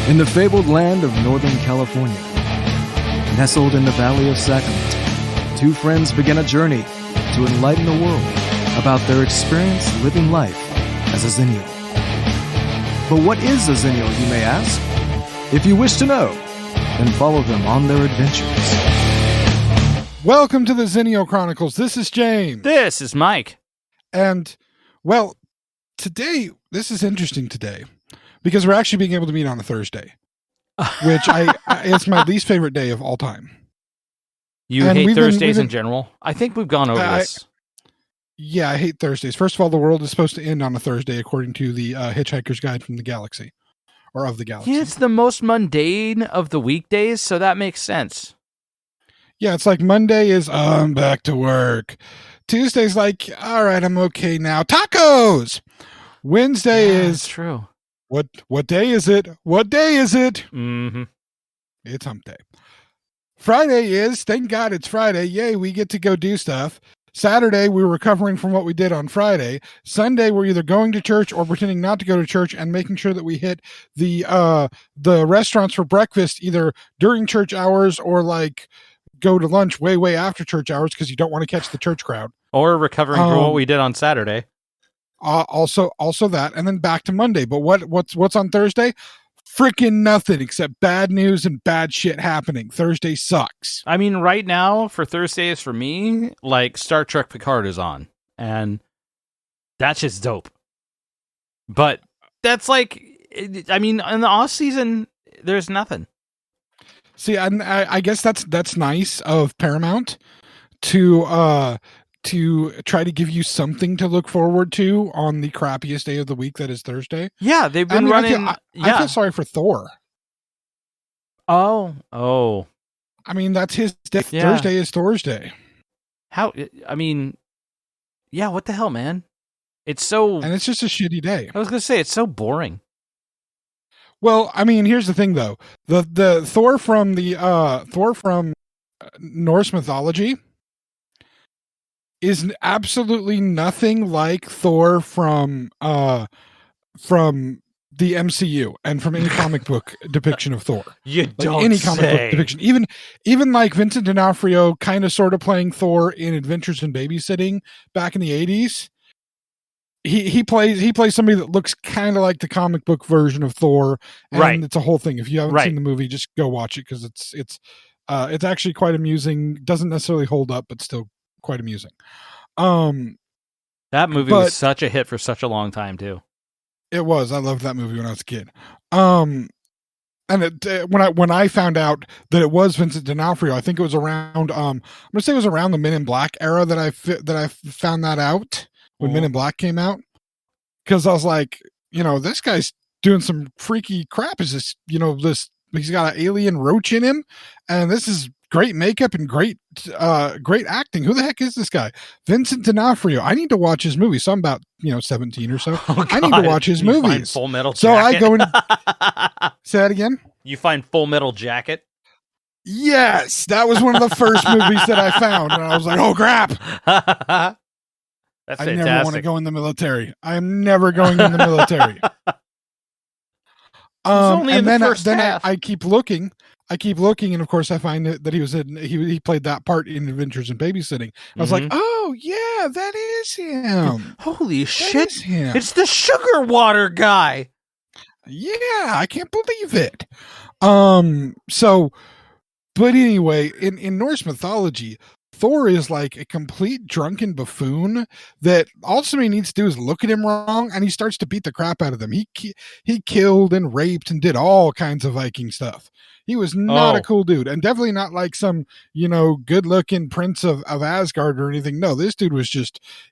In the fabled land of Northern California, nestled in the Valley of Sacramento, two friends begin a journey to enlighten the world about their experience living life as a Xennial. But what is a Xennial, you may ask? If you wish to know, then follow them on their adventures. Welcome to the Xennial Chronicles. This is James. This is Mike. And, well, today, this is interesting today, because we're actually being able to meet on a Thursday, which it's my least favorite day of all time. You hate Thursdays in general? I think we've gone over this. Yeah, I hate Thursdays. First of all, the world is supposed to end on a Thursday, according to the Hitchhiker's Guide from the Galaxy, or of the Galaxy. Yeah, it's the most mundane of the weekdays, so that makes sense. Yeah, it's like Monday is, I'm back to work. Tuesday's like, all right, I'm okay now. Tacos! Wednesday is... true. What day is it? What day is it? Mm-hmm. It's hump day. Friday is, thank God it's Friday. Yay, we get to go do stuff. Saturday, we're recovering from what we did on Friday. Sunday, we're either going to church or pretending not to go to church and making sure that we hit the restaurants for breakfast either during church hours or like go to lunch way after church hours because you don't want to catch the church crowd. Or recovering from what we did on Saturday. Also that, and then back to Monday. But what's on Thursday? Freaking nothing except bad news and bad shit happening. Thursday sucks. I mean, right now for Thursdays for me, like Star Trek Picard is on, and that's just dope. But that's like, I mean, in the off season, there's nothing. See, I guess that's nice of Paramount to try to give you something to look forward to on the crappiest day of the week that is Thursday. Yeah, they've been running. I feel sorry for Thor. Oh. I mean, that's his day. Yeah. Thursday is Thor's day. How? I mean, yeah, what the hell, man? It's so... And it's just a shitty day. I was going to say, it's so boring. Well, I mean, here's the thing, though. The Thor from Norse mythology is absolutely nothing like Thor from the MCU and from any comic book depiction of Thor. Any comic book depiction, even like Vincent D'Onofrio kind of sort of playing Thor in Adventures in Babysitting back in the 80s. He plays somebody that looks kind of like the comic book version of Thor, and right. It's a whole thing. If you haven't seen the movie, just go watch it because it's actually quite amusing. Doesn't necessarily hold up, but still quite amusing. That movie was such a hit for such a long time too. It was. I loved that movie when I was a kid. And when I found out that it was Vincent D'Onofrio, I think it was around I'm gonna say it was around the Men in Black era that I found that out when Men in Black came out, because I was like, this guy's doing some freaky crap. Is this he's got an alien roach in him, and this is great makeup and great acting. Who the heck is this guy? Vincent D'Onofrio. I need to watch his movie. So I'm about 17 or so. I need to watch his movies. Full Metal Jacket. So I go and say that again. You find Full Metal Jacket? Yes, that was one of the first movies that I found, and I was like, oh crap. That's I fantastic. never want to go in the military. I'm never going in the military. And then I keep looking, and of course I find that he played that part in Adventures in Babysitting. I was like, oh yeah, that is him. Holy shit! It's the sugar water guy. Yeah, I can't believe it. But anyway, in Norse mythology, Thor is like a complete drunken buffoon that all somebody needs to do is look at him wrong and he starts to beat the crap out of them. He killed and raped and did all kinds of Viking stuff. He was not a cool dude, and definitely not like some, good looking prince of Asgard or anything. No, this dude was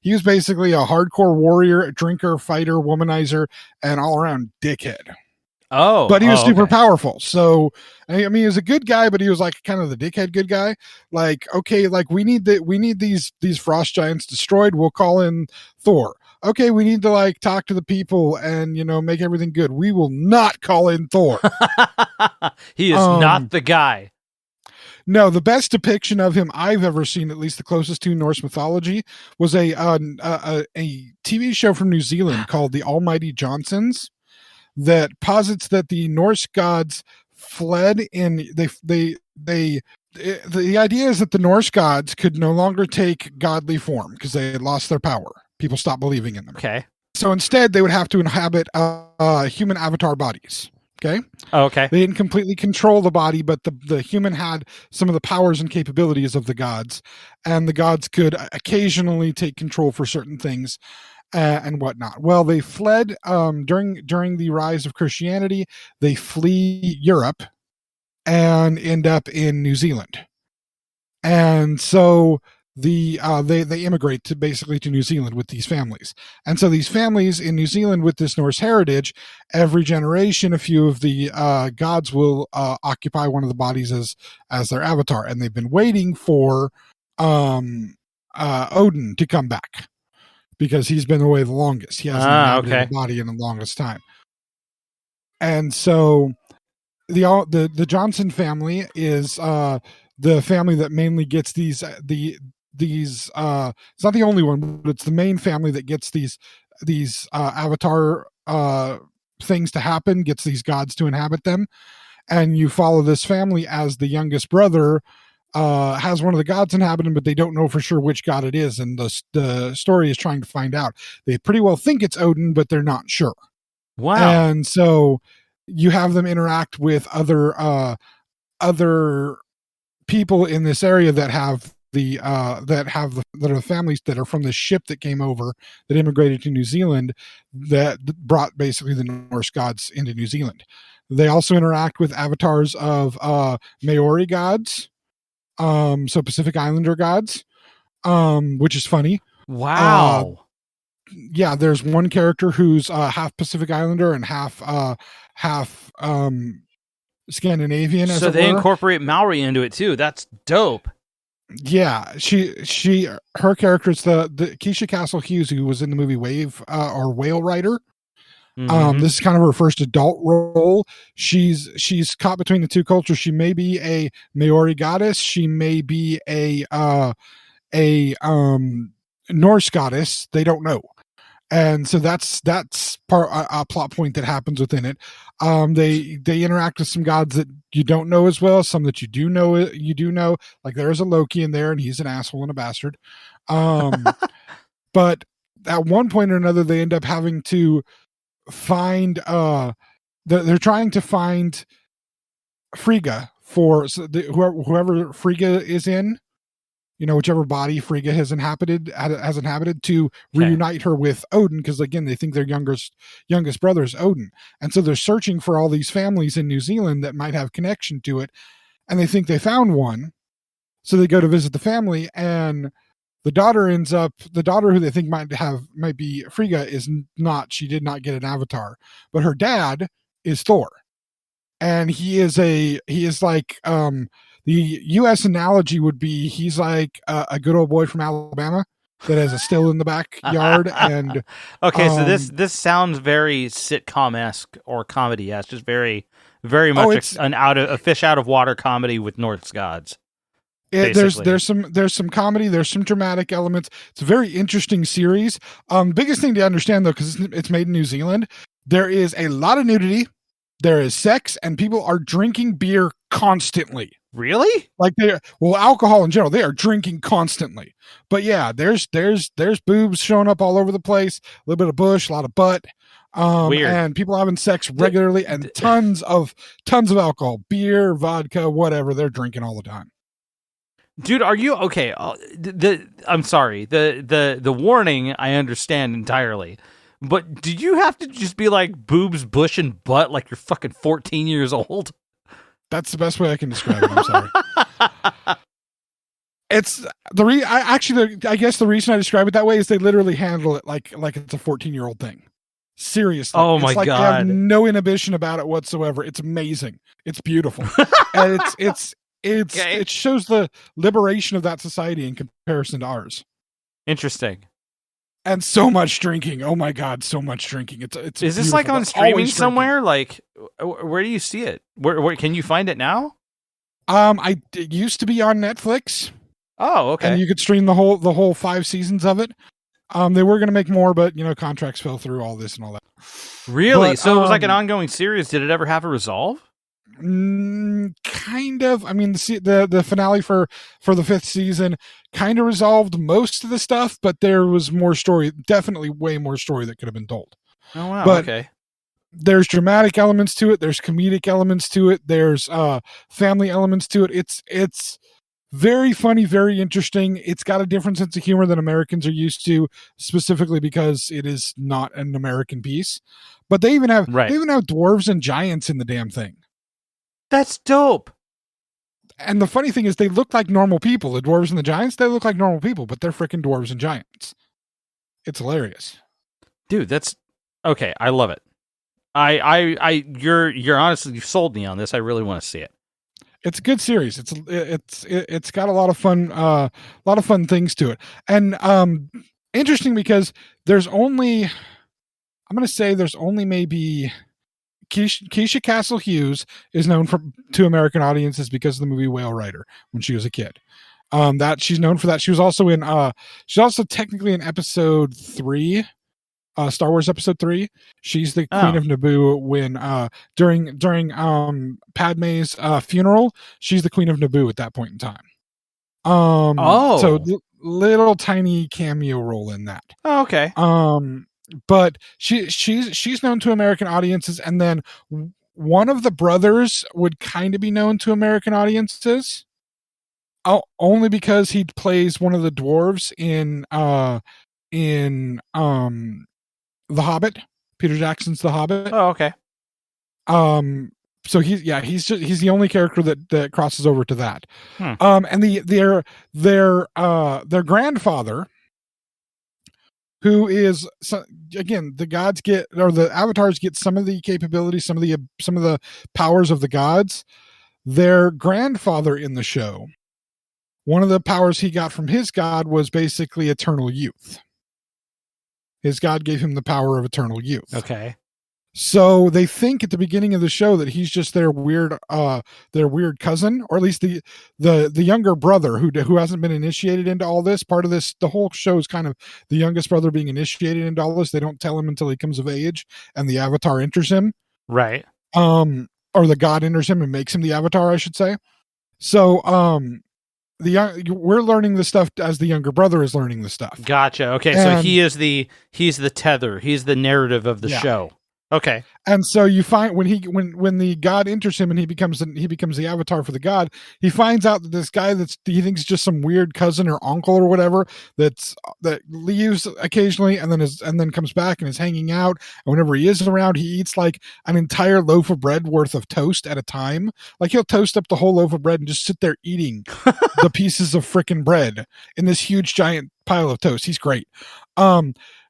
he was basically a hardcore warrior, a drinker, fighter, womanizer, and all around dickhead. But he was super powerful. So, I mean, he was a good guy, but he was like kind of the dickhead good guy. Like, okay, like we need these frost giants destroyed. We'll call in Thor. Okay, we need to like talk to the people and make everything good. We will not call in Thor. He is not the guy. No, the best depiction of him I've ever seen, at least the closest to Norse mythology, was a TV show from New Zealand called The Almighty Johnsons. that posits that the Norse gods fled in the idea is that the Norse gods could no longer take godly form because they had lost their power. People stopped believing in them. Okay. So instead, they would have to inhabit human avatar bodies. Okay. Oh, okay. They didn't completely control the body, but the human had some of the powers and capabilities of the gods, and the gods could occasionally take control for certain things and whatnot. Well, they fled during the rise of Christianity. They flee Europe and end up in New Zealand, and so they immigrate to New Zealand with these families. And so these families in New Zealand with this Norse heritage, every generation a few of the gods will occupy one of the bodies as their avatar, and they've been waiting for Odin to come back because he's been away the longest. He hasn't inhabited the body in the longest time. And so the Johnson family is the family that mainly gets these it's not the only one, but it's the main family that gets these avatar things to happen, gets these gods to inhabit them. And you follow this family as the youngest brother has one of the gods inhabit him, but they don't know for sure which god it is, and the story is trying to find out. They pretty well think it's Odin, but they're not sure. Wow. And so you have them interact with other people in this area that have that are the families that are from the ship that came over, that immigrated to New Zealand, that brought basically the Norse gods into New Zealand. They also interact with avatars of Maori gods, so Pacific Islander gods, which is funny. Wow. Yeah, there's one character who's half Pacific Islander and half Scandinavian. So they incorporate Maori into it too. That's dope. Yeah, her character is the Keisha Castle Hughes, who was in the movie Wave or Whale Rider. Mm-hmm. This is kind of her first adult role. She's caught between the two cultures. She may be a Maori goddess. She may be a Norse goddess. They don't know. And so that's part a plot point that happens within it. They interact with some gods that you don't know as well, some that you do know. Like there's a Loki in there, and he's an asshole and a bastard. But at one point or another, they end up having to find. They're trying to find Frigga for whoever Frigga is in. Whichever body Frigga has inhabited to reunite her with Odin, because again, they think their youngest brother is Odin. And so they're searching for all these families in New Zealand that might have connection to it. And they think they found one. So they go to visit the family, and the daughter who they think might be Frigga is not. She did not get an avatar, but her dad is Thor. And he is like, the U.S. analogy would be he's like a good old boy from Alabama that has a still in the backyard. And okay, so this sounds very sitcom-esque or comedy-esque, just very, very much a fish out of water comedy with Norse gods. There's some comedy, there's some dramatic elements. It's a very interesting series. Biggest thing to understand though, because it's made in New Zealand, there is a lot of nudity. There is sex, and people are drinking beer constantly. Really? Like alcohol in general, they are drinking constantly. But yeah, there's boobs showing up all over the place, a little bit of bush, a lot of butt. Weird. And people having sex regularly, and tons of alcohol, beer, vodka, whatever. They're drinking all the time. Dude, are you okay? I'm sorry. The warning I understand entirely. But did you have to just be like boobs, bush, and butt like you're fucking 14 years old? That's the best way I can describe it. I'm sorry. It's I guess the reason I describe it that way is they literally handle it like it's a 14-year-old thing. Seriously. Oh my God. They have no inhibition about it whatsoever. It's amazing. It's beautiful. And it shows the liberation of that society in comparison to ours. Interesting. And so much drinking. Oh my God, so much drinking. It's Is this like on streaming somewhere? Like, where do you see it? Where can you find it now? It used to be on Netflix. Oh, okay. And you could stream the whole 5 seasons of it. They were going to make more, but contracts fell through, all this and all that. Really? But, So it was like an ongoing series. Did it ever have a resolve? Kind of. I mean, the finale for the 5th season kind of resolved most of the stuff, but there was more story. Definitely way more story that could have been told. Oh wow. But okay. There's dramatic elements to it. There's comedic elements to it. There's family elements to it. It's very funny, very interesting. It's got a different sense of humor than Americans are used to, specifically because it is not an American piece. But they even have dwarves and giants in the damn thing. That's dope. And the funny thing is, they look like normal people. The dwarves and the giants, they look like normal people, but they're freaking dwarves and giants. It's hilarious, dude. That's okay. I love it. You're honestly, you've sold me on this. I really want to see it. It's a good series. It's got a lot of fun things to it, and interesting because there's only maybe Keisha Castle Hughes is known to American audiences because of the movie Whale Rider when she was a kid. That she's known for that. She was also technically in episode 3. Star Wars episode 3. She's the Queen of Naboo when during Padme's funeral. She's the Queen of Naboo at that point in time. So little tiny cameo role in that. Oh, okay. But she's known to American audiences, and then one of the brothers would kind of be known to American audiences. Only because he plays one of the dwarves in The Hobbit, Peter Jackson's The Hobbit. Oh, okay. So he's the only character that crosses over to that. And their grandfather, who is, again, the gods get, or the avatars get some of the capabilities, some of the powers of the gods. Their grandfather in the show, one of the powers he got from his god was basically eternal youth. His god gave him the power of eternal youth. Okay. So they think at the beginning of the show that he's just their weird cousin, or at least the younger brother who hasn't been initiated into all this. Part of this, the whole show is kind of the youngest brother being initiated into all this. They don't tell him until he comes of age and the avatar enters him. Right. Or the god enters him and makes him the avatar, I should say. So, we're learning the stuff as the younger brother is learning the stuff. Gotcha. Okay, so he's the tether. He's the narrative of the show. Okay. And so you find when the god enters him and he becomes the avatar for the god, he finds out that this guy he thinks just some weird cousin or uncle or whatever that leaves occasionally and then comes back and is hanging out. And whenever he is around, he eats like an entire loaf of bread worth of toast at a time. Like he'll toast up the whole loaf of bread and just sit there eating the pieces of frickin' bread in this huge giant pile of toast. He's great.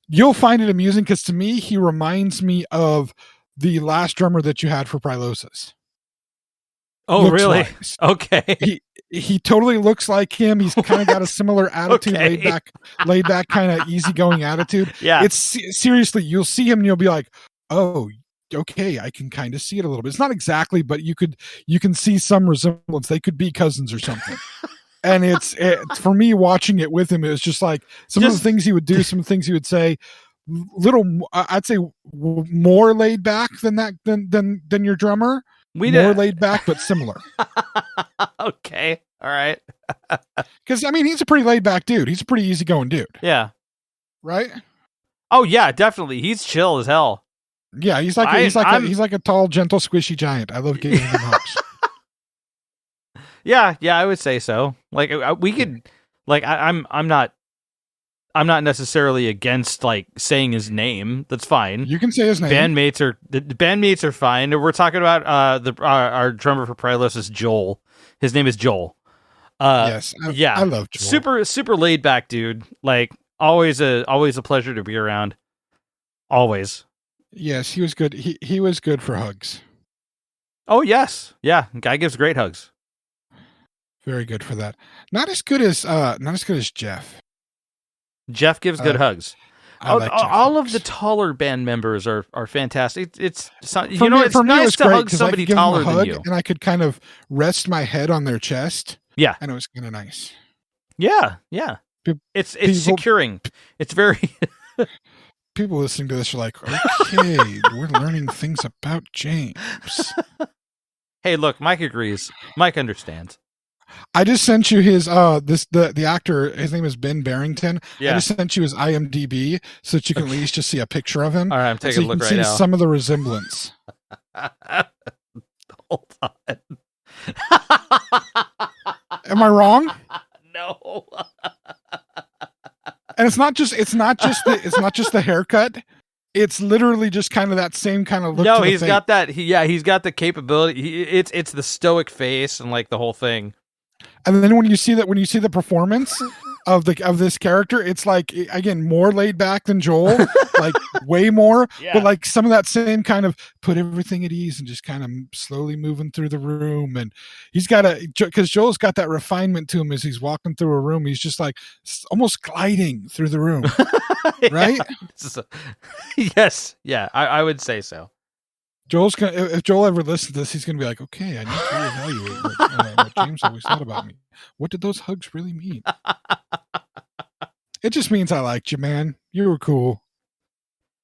You'll find it amusing because to me, he reminds me of the last drummer that you had for Prylosis. Oh, really? Wise. Okay. He totally looks like him. He's kind of got a similar attitude, laid back kind of easygoing attitude. Yeah. It's seriously, you'll see him and you'll be like, oh, okay, I can kind of see it a little bit. It's not exactly, but you can see some resemblance. They could be cousins or something. And it's for me watching it with him, it was just like some of the things he would do, some of the things he would say, I'd say more laid back than your drummer. More laid back, but similar. Okay. All right. Because I mean, he's a pretty laid back dude. He's a pretty easygoing dude. Yeah. Right? Oh yeah, definitely. He's chill as hell. Yeah, he's like a tall, gentle, squishy giant. I love giving him hugs. Yeah, I would say so. Like we could, like I'm not necessarily against like saying his name. That's fine. You can say his name. Bandmates are fine. We're talking about our drummer for Prylos is Joel. His name is Joel. Yes, I love Joel. Super laid back dude. Like always a pleasure to be around. Always. Yes, he was good. He was good for hugs. Oh yes, yeah. Guy gives great hugs. Very good for that. Not as good as Jeff. Jeff gives good hugs. All of the taller band members are fantastic. It's nice to hug somebody taller than you, and I could kind of rest my head on their chest. Yeah, and it was kind of nice. Yeah. It's people- securing. It's very. People listening to this are like, okay, we're learning things about James. Hey, look, Mike agrees. Mike understands. I just sent you his the actor. His name is Ben Barrington. Yeah. I just sent you his IMDb so that you can at least just see a picture of him. All right, I'm taking a look right see now. some of the resemblance. Hold on. Am I wrong? No. And it's not just the haircut. It's literally just kind of that same kind of look. No, to the he's face. got that. He's got the capability. It's the stoic face and like the whole thing. And then when you see the performance of this character, it's like, again, more laid back than Joel, like way more, Yeah. but like some of that same kind of put everything at ease and just kind of slowly moving through the room. And he's got because Joel's got that refinement to him as he's walking through a room. He's just like almost gliding through the room, right? Yes, yeah, I would say so. Joel's gonna, if Joel ever listens to this, he's gonna be like, okay, I need to reevaluate what James always thought about me. What did those hugs really mean? It just means I liked you, man. You were cool.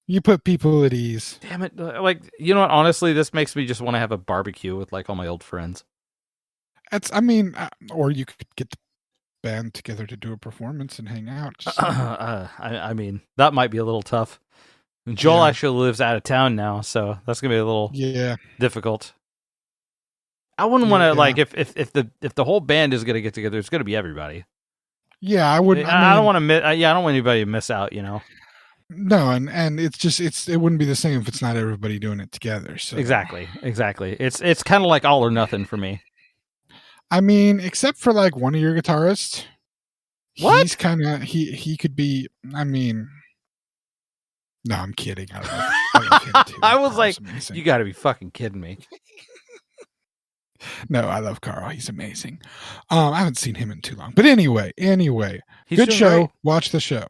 You put people at ease. Damn it! Like, you know what? Honestly, this makes me just want to have a barbecue with like all my old friends. Or you could get the band together to do a performance and hang out. I mean, that might be a little tough. Joel actually lives out of town now, so that's gonna be a little difficult. I wouldn't want to like if the whole band is gonna get together, it's gonna be everybody. Yeah, I wouldn't. I don't want to miss. I don't want anybody to miss out. You know. No, and it wouldn't be the same if it's not everybody doing it together. So exactly. It's kind of like all or nothing for me. I mean, except for like one of your guitarists. What? He's kind of he could be. I mean. No, I'm kidding. I love him too. I was like, amazing. You got to be fucking kidding me. No, I love Carl. He's amazing. I haven't seen him in too long. But anyway, He's good doing show. great. Watch the show.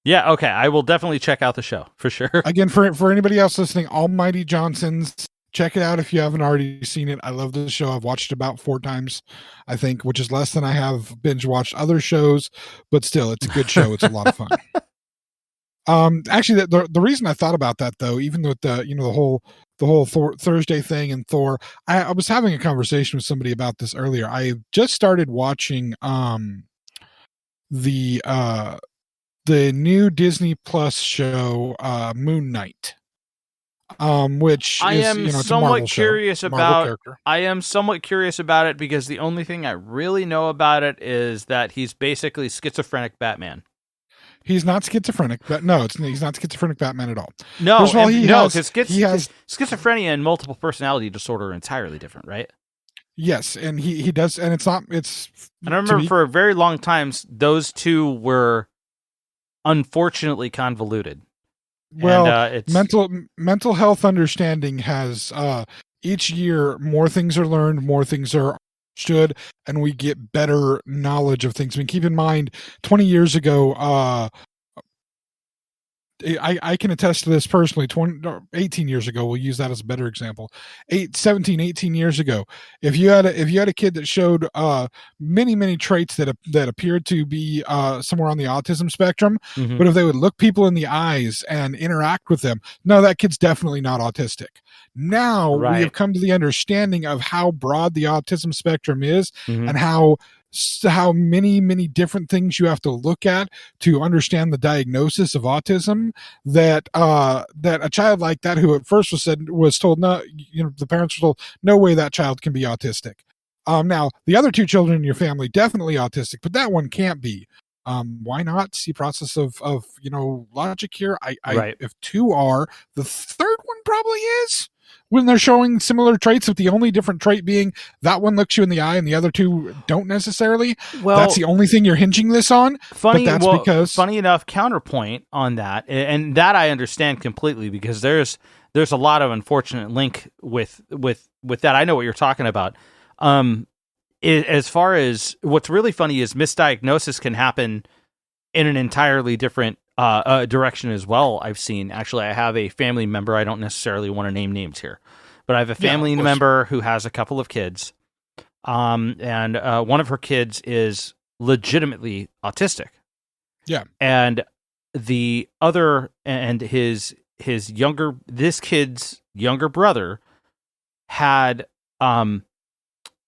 Yeah, okay. I will definitely check out the show for sure. Again, for anybody else listening, Almighty Johnson's. Check it out if you haven't already seen it. I love the show. I've watched it about 4 times, I think, which is less than I have binge watched other shows. But still, it's a good show. It's a lot of fun. Actually, the reason I thought about that though, even with the whole Thursday thing and Thor, I was having a conversation with somebody about this earlier. I just started watching the new Disney Plus show Moon Knight, which I am it's a somewhat Marvel curious show, Marvel about. character. I am somewhat curious about it because the only thing I really know about it is that he's basically schizophrenic Batman. He's not schizophrenic, but no, he's not schizophrenic Batman at all. No, First of all, he has schizophrenia and multiple personality disorder are entirely different, right? Yes, and he does, and it's not. It's. And I remember for a very long time, those two were unfortunately convoluted. Well, and, it's mental health understanding has each year more things are learned, more things are understood, and we get better knowledge of things. I mean, keep in mind, 20 years ago, I can attest to this personally. 18 years ago, we'll use that as a better example. 18 years ago, if you had a kid that showed many traits that appeared to be somewhere on the autism spectrum, but if they would look people in the eyes and interact with them, no, that kid's definitely not autistic. Now we have come to the understanding of how broad the autism spectrum is and how many different things you have to look at to understand the diagnosis of autism, that a child like that, who at first was told no, the parents were told no way that child can be autistic. Now the other 2 children in your family definitely autistic, but that one can't be. Why not? See process of logic here. If 2 are, the 3rd one probably is, when they're showing similar traits, with the only different trait being that one looks you in the eye and the other 2 don't necessarily. Well, that's the only thing you're hinging this on. Funny enough, counterpoint on that, and that I understand completely, because there's a lot of unfortunate link with that. I know what you're talking about. As far as what's really funny is misdiagnosis can happen in an entirely different direction as well. I've seen, actually, I have a family member. I don't necessarily want to name names here, but I have a family member who has a couple of kids. And one of her kids is legitimately autistic. Yeah. And the other, and his younger, this kid's younger brother had,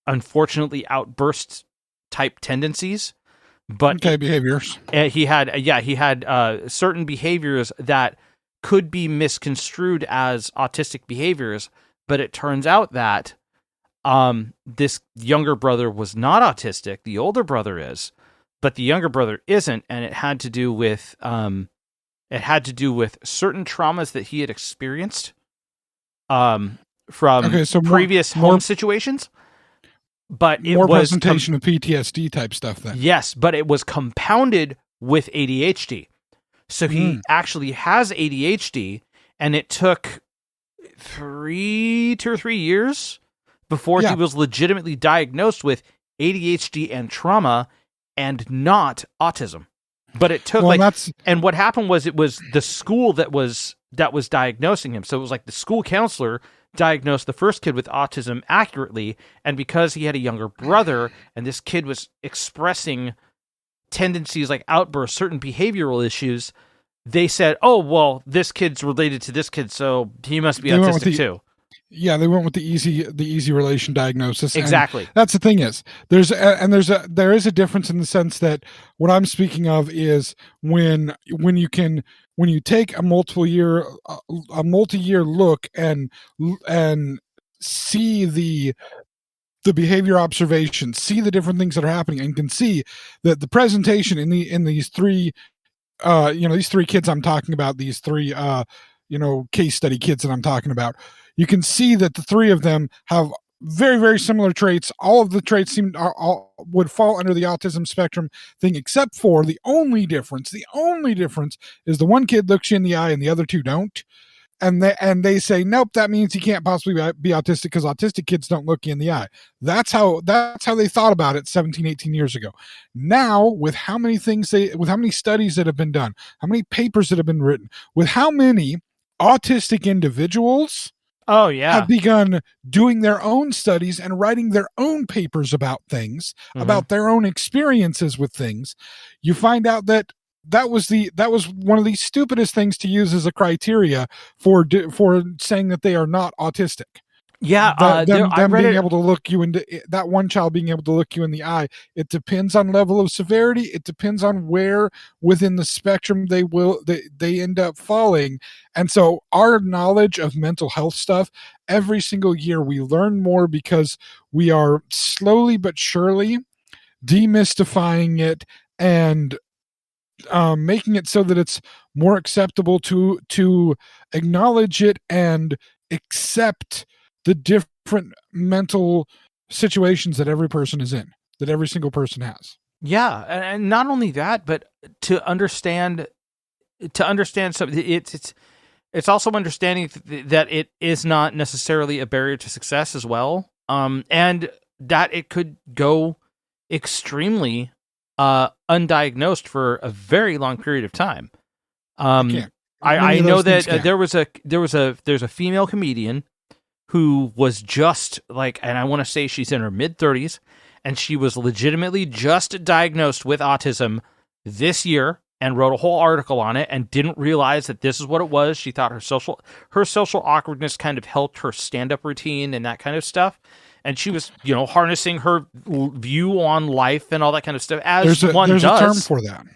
unfortunately, outburst type tendencies, but behaviors. he had certain behaviors that could be misconstrued as autistic behaviors, but it turns out that this younger brother was not autistic. The older brother is, but the younger brother isn't, and it had to do with certain traumas that he had experienced from previous home situations. But it more was presentation of PTSD type stuff then. Yes, but it was compounded with ADHD. So he actually has ADHD, and it took 2 or 3 years before he was legitimately diagnosed with ADHD and trauma and not autism. But it took and what happened was it was the school that was diagnosing him. So it was like the school counselor diagnosed the first kid with autism accurately, and because he had a younger brother and this kid was expressing tendencies like outbursts, certain behavioral issues, they said, oh, well, this kid's related to this kid, so he must be autistic too. Yeah, they went with the easy relation diagnosis. Exactly. And that's the thing is there is a difference in the sense that what I'm speaking of is when you take a multi-year look and see the behavior observations, see the different things that are happening, and can see that the presentation in these three these three kids I'm talking about, these three case study kids that I'm talking about, you can see that the three of them have very, very similar traits. All of the traits would fall under the autism spectrum thing, except for the only difference is the one kid looks you in the eye and the other two don't. And they say, nope, that means he can't possibly be autistic because autistic kids don't look you in the eye. That's how they thought about it 17, 18 years ago. Now, with how many studies that have been done, how many papers that have been written, with how many autistic individuals have begun doing their own studies and writing their own papers about things, about their own experiences with things, you find out that was one of the stupidest things to use as a criteria for saying that they are not autistic. Yeah, them being able to look you into that one child being able to look you in the eye. It depends on level of severity. It depends on where within the spectrum they end up falling. And so our knowledge of mental health stuff, every single year we learn more because we are slowly but surely demystifying it and making it so that it's more acceptable to acknowledge it and accept the different mental situations that every person is in, that every single person has. Yeah, and not only that, but to understand something, it's also understanding that it is not necessarily a barrier to success as well, and that it could go extremely undiagnosed for a very long period of time. I know that there's a female comedian who was just and I want to say she's in her mid-30s, and she was legitimately just diagnosed with autism this year and wrote a whole article on it and didn't realize that this is what it was. She thought her social awkwardness kind of helped her stand-up routine and that kind of stuff. And she was, harnessing her view on life and all that kind of stuff as one does. There's a term for that.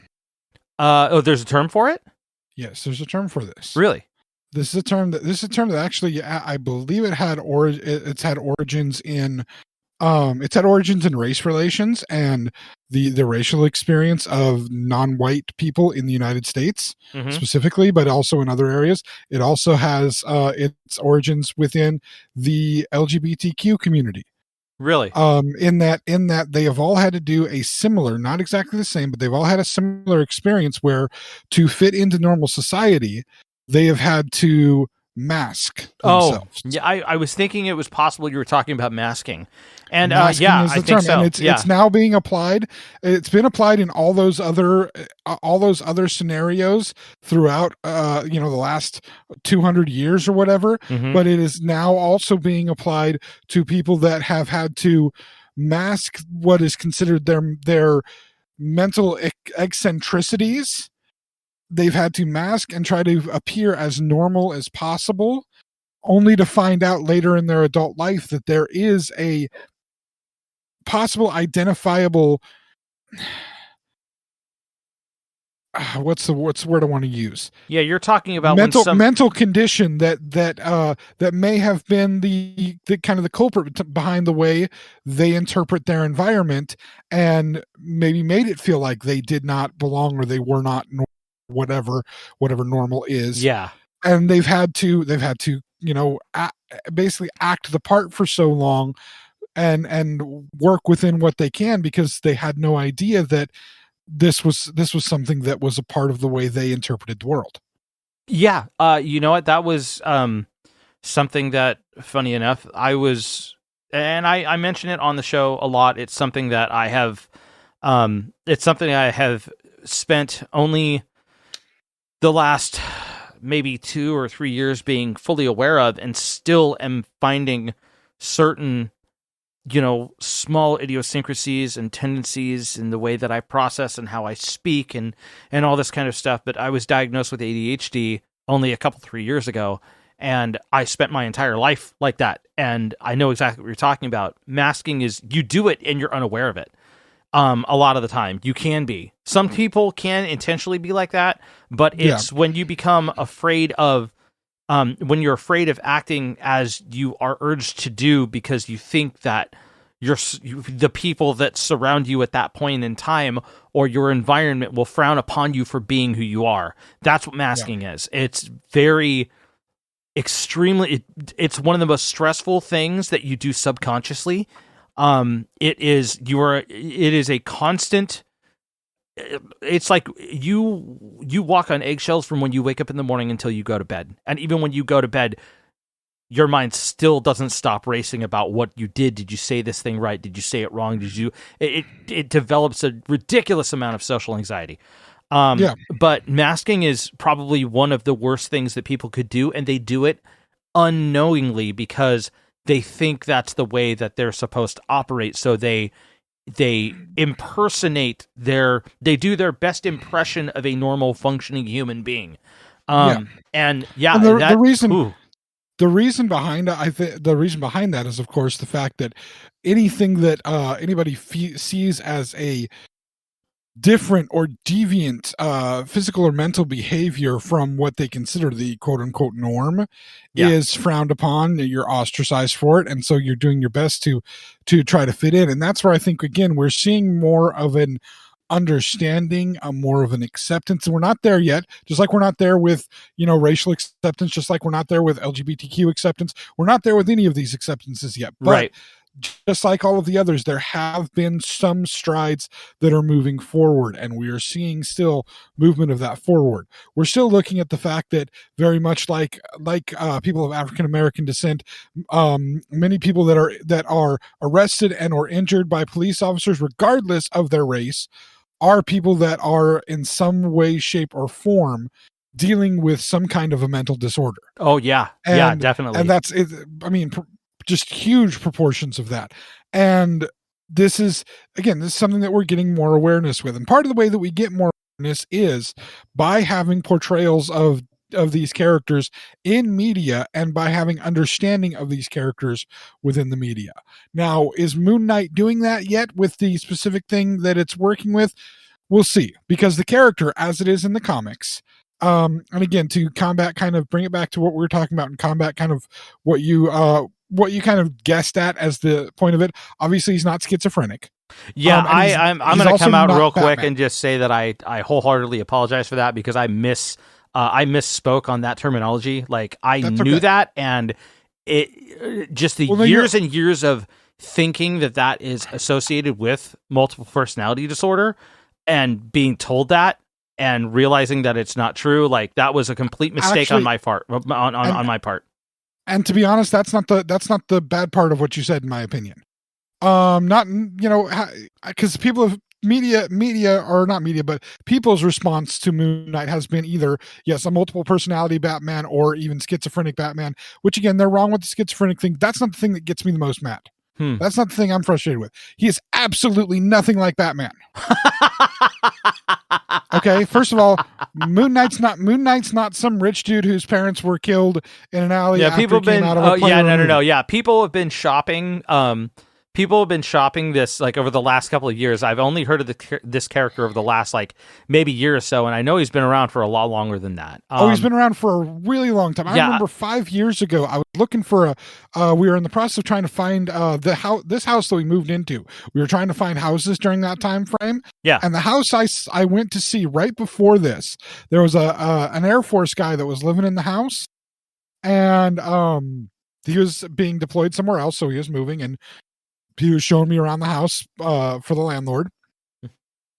There's a term for it? Yes, there's a term for this. Really? This is a term that actually, I believe it's had origins in race relations and the racial experience of non-white people in the United States specifically, but also in other areas. It also has its origins within the LGBTQ community. Really? In that they have all had to do a similar, not exactly the same, but they've all had a similar experience where to fit into normal society, they have had to mask themselves. Oh, yeah. I was thinking it was possible you were talking about masking. And masking I think term. so. And it's now being applied. It's been applied in all those other scenarios throughout the last 200 years or whatever. But it is now also being applied to people that have had to mask what is considered their mental eccentricities. They've had to mask and try to appear as normal as possible, only to find out later in their adult life that there is a possible identifiable what's the word I want to use? Yeah, you're talking about mental condition that may have been the kind of the culprit behind the way they interpret their environment, and maybe made it feel like they did not belong or they were not whatever normal is. Yeah. And they've had to basically act the part for so long and work within what they can, because they had no idea that this was something that was a part of the way they interpreted the world. Yeah. You know what? That was something that, funny enough, I mention it on the show a lot. It's something that I have spent only the last maybe 2 or 3 years being fully aware of, and still am finding certain, small idiosyncrasies and tendencies in the way that I process and how I speak and all this kind of stuff. But I was diagnosed with ADHD only 3 years ago, and I spent my entire life like that. And I know exactly what you're talking about. Masking is, you do it and you're unaware of it. A lot of the time you can be. Some people can intentionally be like that, but it's when you become afraid of, when you're afraid of acting as you are urged to do, because you think that the people that surround you at that point in time or your environment will frown upon you for being who you are. That's what masking is. It's very extremely, it's one of the most stressful things that you do subconsciously. It is a constant. It's like you walk on eggshells from when you wake up in the morning until you go to bed. And even when you go to bed, your mind still doesn't stop racing about what you did. Did you say this thing right? Did you say it wrong? It develops a ridiculous amount of social anxiety. But masking is probably one of the worst things that people could do. And they do it unknowingly because they think that's the way that they're supposed to operate. So they impersonate they do their best impression of a normal functioning human being. The reason behind that is, of course, the fact that anything that anybody sees as a different or deviant physical or mental behavior from what they consider the quote unquote norm is frowned upon. You're ostracized for it, and so you're doing your best to try to fit in. And that's where I think, again, we're seeing more of an understanding, more of an acceptance. And we're not there yet, just like we're not there with racial acceptance, just like we're not there with LGBTQ acceptance. We're not there with any of these acceptances yet, but right. Just like all of the others, there have been some strides that are moving forward, and we are seeing still movement of that forward. We're still looking at the fact that very much like people of African American descent, many people that are arrested and or injured by police officers, regardless of their race, are people that are in some way, shape, or form dealing with some kind of a mental disorder. Oh yeah, yeah, definitely. And that's it. I mean, just huge proportions of that. And this is something that we're getting more awareness with. And part of the way that we get more awareness is by having portrayals of these characters in media and by having understanding of these characters within the media. Now, is Moon Knight doing that yet with the specific thing that it's working with? We'll see, because the character, as it is in the comics, and again, to combat, kind of bring it back to what we were talking about and combat kind of what you kind of guessed at as the point of it. Obviously, he's not schizophrenic. Yeah, I'm going to come out real quick and just say that I wholeheartedly apologize for that, because I misspoke on that terminology. Like, I knew that, and it just years and years of thinking that is associated with multiple personality disorder, and being told that and realizing that it's not true. Like, that was a complete mistake on my part. On my part. And to be honest, that's not the bad part of what you said, in my opinion. Not, because people of media or not media, but people's response to Moon Knight has been either, yes, a multiple personality Batman, or even schizophrenic Batman, which again, they're wrong with the schizophrenic thing. That's not the thing that gets me the most mad. That's not the thing I'm frustrated with. He is absolutely nothing like Batman. Okay, first of all, Moon Knight's not some rich dude whose parents were killed in an alley. Yeah, after people he came have been. out of a No. movie. Yeah, people have been shopping. People have been shopping this like over the last couple of years. I've only heard of this character over the last like maybe year or so, and I know he's been around for a lot longer than that. He's been around for a really long time. I remember 5 years ago, I was looking for we were in the process of trying to find this house that we moved into. We were trying to find houses during that time frame. Yeah. And the house I went to see right before this, there was an Air Force guy that was living in the house, and he was being deployed somewhere else, so he was moving, and he was showing me around the house for the landlord.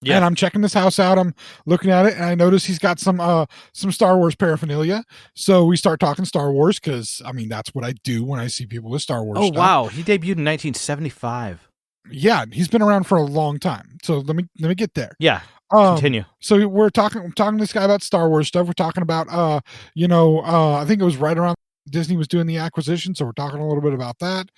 Yeah. And I'm checking this house out. I'm looking at it, and I notice he's got some Star Wars paraphernalia. So we start talking Star Wars because, I mean, that's what I do when I see people with Star Wars stuff. Wow. He debuted in 1975. Yeah, he's been around for a long time. So let me get there. Yeah. Continue. So we're talking to this guy about Star Wars stuff. We're talking about I think it was right around Disney was doing the acquisition, so we're talking a little bit about that.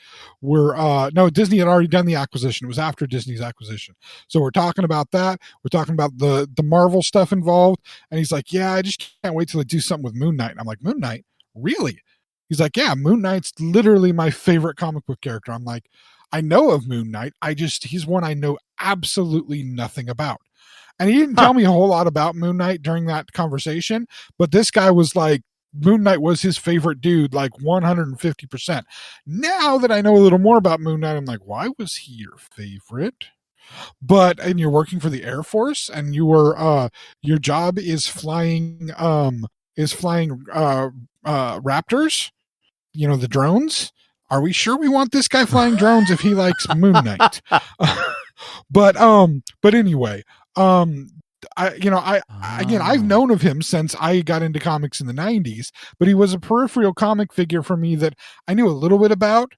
No, Disney had already done the acquisition. It was after Disney's acquisition. So we're talking about that. We're talking about the Marvel stuff involved. And he's like, yeah, I just can't wait till they do something with Moon Knight. And I'm like, Moon Knight? Really? He's like, yeah, Moon Knight's literally my favorite comic book character. I'm like, I know of Moon Knight. He's one I know absolutely nothing about. And he didn't tell me a whole lot about Moon Knight during that conversation, but this guy was like, Moon Knight was his favorite dude, like 150%. Now that I know a little more about Moon Knight, I'm like, why was he your favorite? And you're working for the Air Force, and your job is flying Raptors, the drones. Are we sure we want this guy flying drones if he likes Moon Knight? But anyway, I've known of him since I got into comics in the 90s, but he was a peripheral comic figure for me that I knew a little bit about.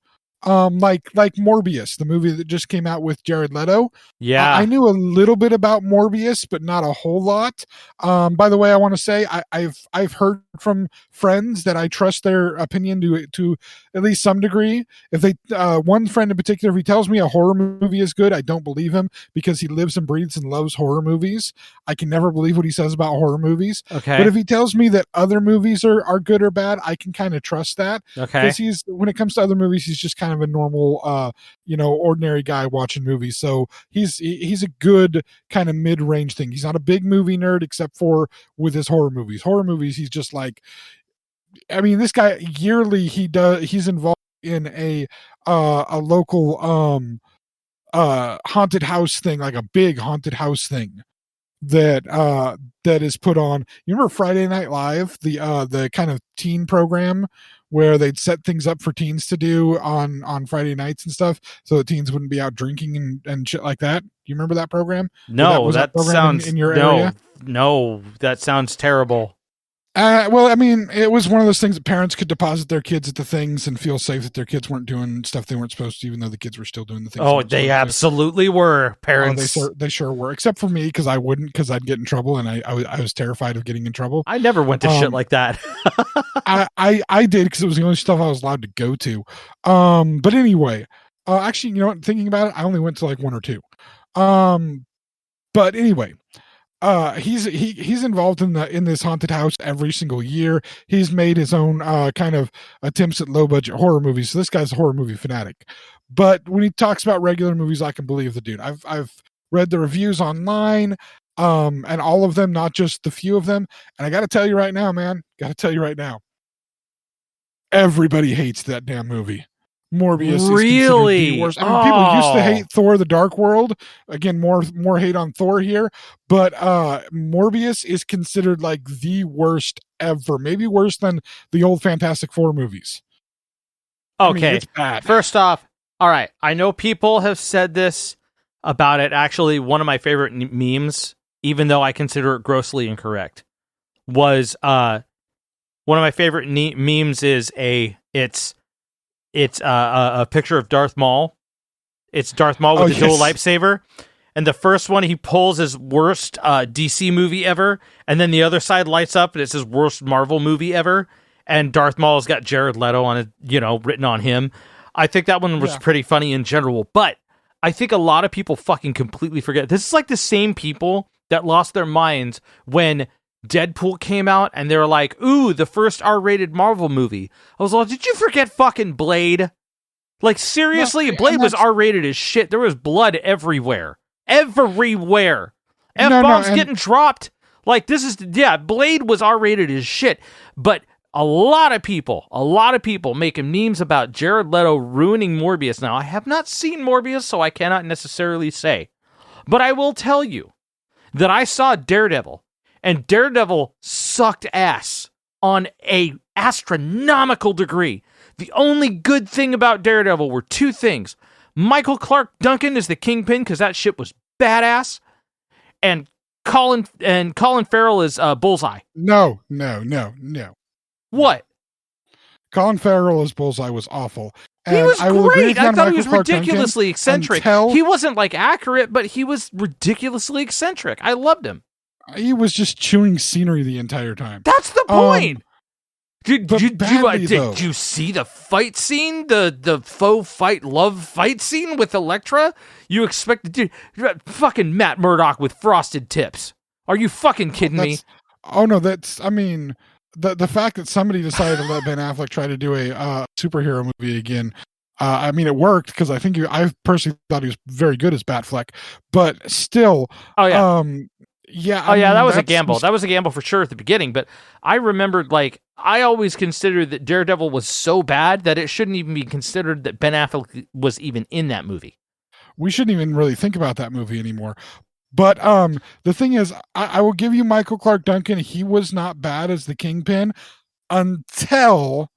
Like Morbius, the movie that just came out with Jared Leto. Yeah. I knew a little bit about Morbius, but not a whole lot. By the way, I want to say I've heard from friends that I trust their opinion to at least some degree. If they one friend in particular, if he tells me a horror movie is good, I don't believe him because he lives and breathes and loves horror movies. I can never believe what he says about horror movies. Okay. But if he tells me that other movies are good or bad, I can kind of trust that. Okay. Because when it comes to other movies, he's just kind of a normal, ordinary guy watching movies. So he's a good kind of mid-range thing. He's not a big movie nerd except for with his horror movies. Horror movies, he's just like, I mean, this guy yearly he's involved in a local haunted house thing, like a big haunted house thing that is put on. You remember Friday Night Live, the kind of teen program where they'd set things up for teens to do on Friday nights and stuff, so that teens wouldn't be out drinking and shit like that. Do you remember that program? No, that sounds in your area? No, that sounds terrible. Well, I mean, it was one of those things that parents could deposit their kids at the things and feel safe that their kids weren't doing stuff they weren't supposed to, even though the kids were still doing the things. Oh, they absolutely were. Parents. They sure were, except for me, because I wouldn't, because I'd get in trouble, and I was terrified of getting in trouble. I never went to shit like that. I did, because it was the only stuff I was allowed to go to. But anyway, actually, you know what? Thinking about it, I only went to like one or two. But anyway. He's involved in this haunted house every single year. He's made his own kind of attempts at low budget horror movies. So this guy's a horror movie fanatic. But when he talks about regular movies, I can believe the dude. I've read the reviews online, and all of them, not just the few of them. And I got to tell you right now, man. Everybody hates that damn movie. Morbius really? Is the worst. I mean, people used to hate Thor: The Dark World. Again, more hate on Thor here, but Morbius is considered like the worst ever. Maybe worse than the old Fantastic Four movies. Okay, I mean, it's bad. First off, all right, I know people have said this about it. Actually, one of my favorite memes, even though I consider it grossly incorrect, was one of my favorite memes is it's a picture of Darth Maul. It's Darth Maul with the dual lightsaber. And the first one, he pulls his worst DC movie ever. And then the other side lights up and it's his worst Marvel movie ever. And Darth Maul's got Jared Leto on it, written on him. I think that one was pretty funny in general, but I think a lot of people fucking completely forget. This is like the same people that lost their minds when Deadpool came out and they were like, ooh, the first R-rated Marvel movie. I was like, did you forget fucking Blade? Like, seriously, Blade was R-rated as shit. There was blood everywhere. Everywhere. F-bombs getting dropped. Like, Blade was R-rated as shit. But a lot of people making memes about Jared Leto ruining Morbius. Now, I have not seen Morbius, so I cannot necessarily say. But I will tell you that I saw Daredevil, and Daredevil sucked ass on a astronomical degree. The only good thing about Daredevil were two things. Michael Clark Duncan is the Kingpin, because that shit was badass. And Colin Farrell is Bullseye. No. What? Colin Farrell as Bullseye was awful. And he was great. I thought he was Clark ridiculously eccentric. He wasn't like accurate, but he was ridiculously eccentric. I loved him. He was just chewing scenery the entire time. That's the point. Did you see the fight scene? The faux love fight scene with Elektra? You expected fucking Matt Murdock with frosted tips. Are you fucking kidding me? Oh no, the fact that somebody decided to let Ben Affleck try to do a superhero movie again. I mean, it worked because I personally thought he was very good as Batfleck, but still. Oh yeah. That was a gamble. That was a gamble for sure at the beginning. But I remembered, I always considered that Daredevil was so bad that it shouldn't even be considered that Ben Affleck was even in that movie. We shouldn't even really think about that movie anymore. But the thing is, I will give you Michael Clark Duncan. He was not bad as the Kingpin until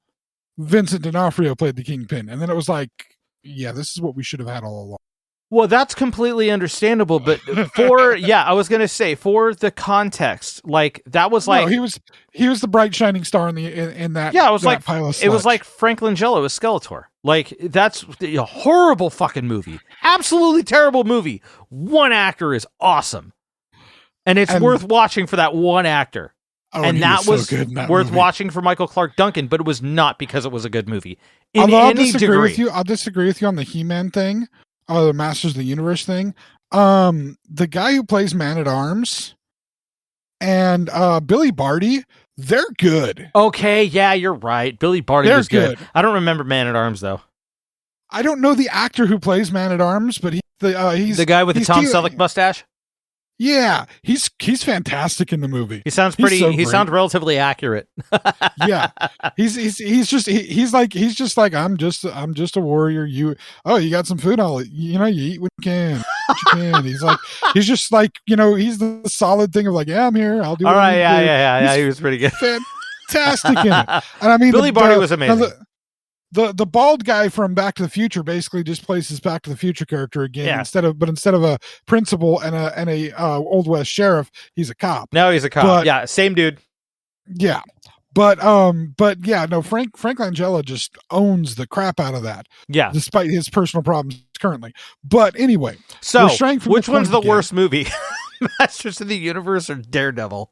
Vincent D'Onofrio played the Kingpin. And then it was like, yeah, this is what we should have had all along. Well, that's completely understandable, but I was gonna say for the context, that was like he was the bright shining star in that. Yeah, it was that pile of sludge. It was like Frank Langella as Skeletor. That's a horrible fucking movie, absolutely terrible movie. One actor is awesome, and it's worth watching for that one actor. Oh, and that was so worth movie. Watching for Michael Clark Duncan, but it was not because it was a good movie. I'll disagree with you on the He-Man thing. The Masters of the Universe thing. The guy who plays Man-at-Arms and Billy Barty, they're good. Okay, yeah, you're right. Billy Barty was good. I don't remember Man-at-Arms though. I don't know the actor who plays Man-at-Arms, but he's the guy with the Tom Selleck mustache. Yeah, he's fantastic in the movie. He sounds pretty. He sounds relatively accurate. Yeah, he's just like I'm just a warrior. You got some food? You eat what you can. He's just like he's the solid thing of I'm here. I'll do. All right, yeah. He was pretty good. Fantastic in it. And I mean, Billy Barty was amazing. The bald guy from Back to the Future basically just plays his Back to the Future character again. Yeah. Instead of a principal and a Old West sheriff, he's a cop. No, he's a cop. Yeah, same dude. Yeah, but yeah, no. Frank Langella just owns the crap out of that. Yeah, despite his personal problems currently. But anyway, so which one's the worst movie, Masters of the Universe or Daredevil?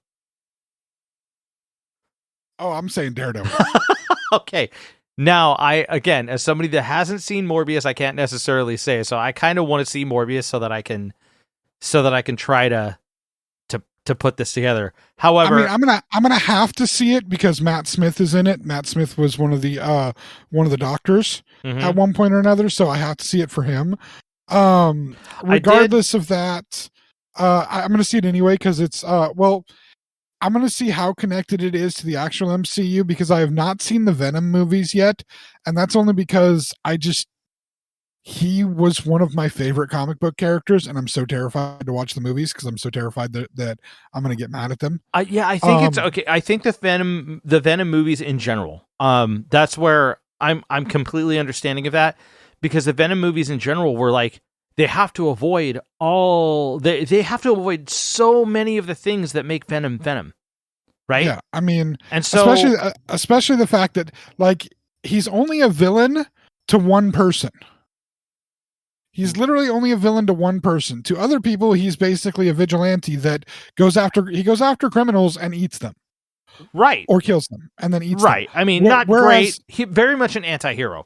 Oh, I'm saying Daredevil. Okay. Now, again, as somebody that hasn't seen Morbius, I can't necessarily say. So I kind of want to see Morbius so that I can try to put this together. However, I mean, I'm gonna have to see it because Matt Smith is in it. Matt Smith was one of the doctors at one point or another, so I have to see it for him. Regardless of that, I'm gonna see it anyway because it's I'm going to see how connected it is to the actual MCU because I have not seen the Venom movies yet. And that's only because he was one of my favorite comic book characters. And I'm so terrified to watch the movies because I'm so terrified that I'm going to get mad at them. I think it's okay. I think the Venom movies in general, that's where I'm completely understanding of that because the Venom movies in general were they have to avoid they have to avoid so many of the things that make Venom, right? Yeah, I mean, and so especially the fact that he's only a villain to one person. He's literally only a villain to one person. To other people, he's basically a vigilante that goes after criminals and eats them, right, or kills them and then eats right. them. I mean, not great. He very much an anti-hero.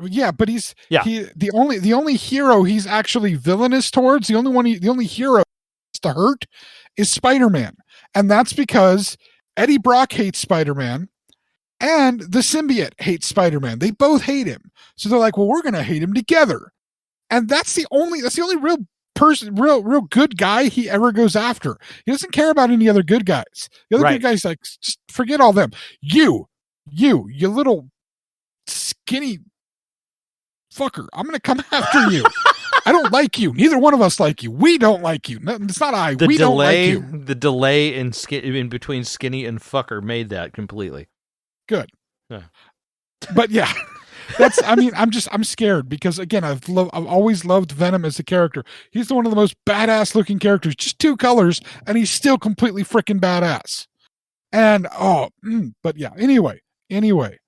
Yeah, but Yeah. the only hero he's actually villainous towards, the only hero to hurt is Spider-Man. And that's because Eddie Brock hates Spider-Man and the symbiote hates Spider-Man. They both hate him. So they're like, well, we're gonna hate him together. And that's the only real person, real good guy he ever goes after. He doesn't care about any other good guys. The other good guys, like, just forget all them. You little skinny fucker, I'm gonna come after you. I don't like you. Neither one of us like you. We don't like you. It's not I. We don't like you. The delay in between skinny and fucker made that completely good. Yeah. But yeah, I'm scared because, again, I've always loved Venom as a character. He's one of the most badass looking characters. Just 2 colors, and he's still completely freaking badass. And but yeah. Anyway. Moon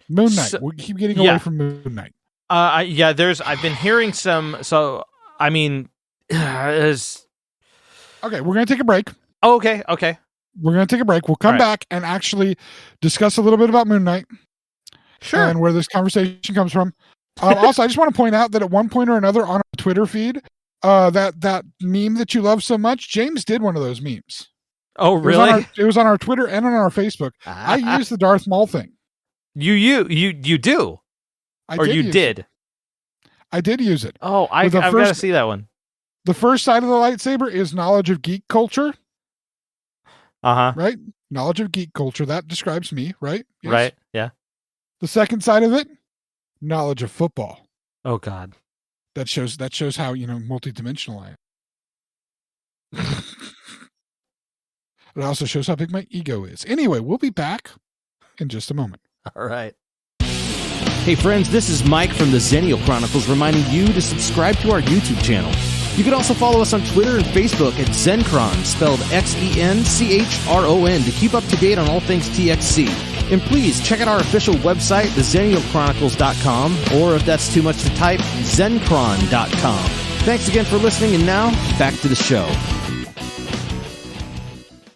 Knight. We keep getting away from Moon Knight. I've been hearing some. So I mean, okay, we're gonna take a break. Oh, okay. We're gonna take a break. We'll come back and actually discuss a little bit about Moon Knight. Sure. And where this conversation comes from. Also, I just want to point out that at one point or another on our Twitter feed, that meme that you love so much, James did one of those memes. Oh, really? It was on our Twitter and on our Facebook. I used the Darth Maul thing. You do? Did? I did use it. Oh, I've got to see that one. The first side of the lightsaber is knowledge of geek culture. Right? Knowledge of geek culture. That describes me, right? Yes. Right, yeah. The second side of it, knowledge of football. Oh, God. That shows how, multidimensional I am. It also shows how big my ego is. Anyway, we'll be back in just a moment. All right. Hey friends, this is Mike from the Xennial Chronicles reminding you to subscribe to our YouTube channel. You can also follow us on Twitter and Facebook at Xencron, spelled Xenchron, to keep up to date on all things TXC. And please check out our official website, theXennialChronicles.com, or if that's too much to type, Zencron.com. Thanks again for listening, and now, back to the show.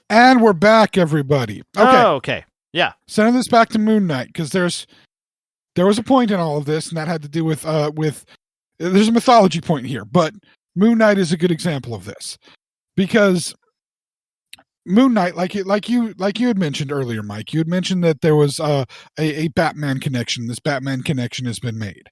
And we're back, everybody. Okay. Oh, okay. Yeah. Sending this back to Moon Knight, because there was a point in all of this, and that had to do with there's a mythology point here, but Moon Knight is a good example of this, because Moon Knight, like you had mentioned earlier, Mike, you had mentioned that there was a Batman connection. This Batman connection has been made.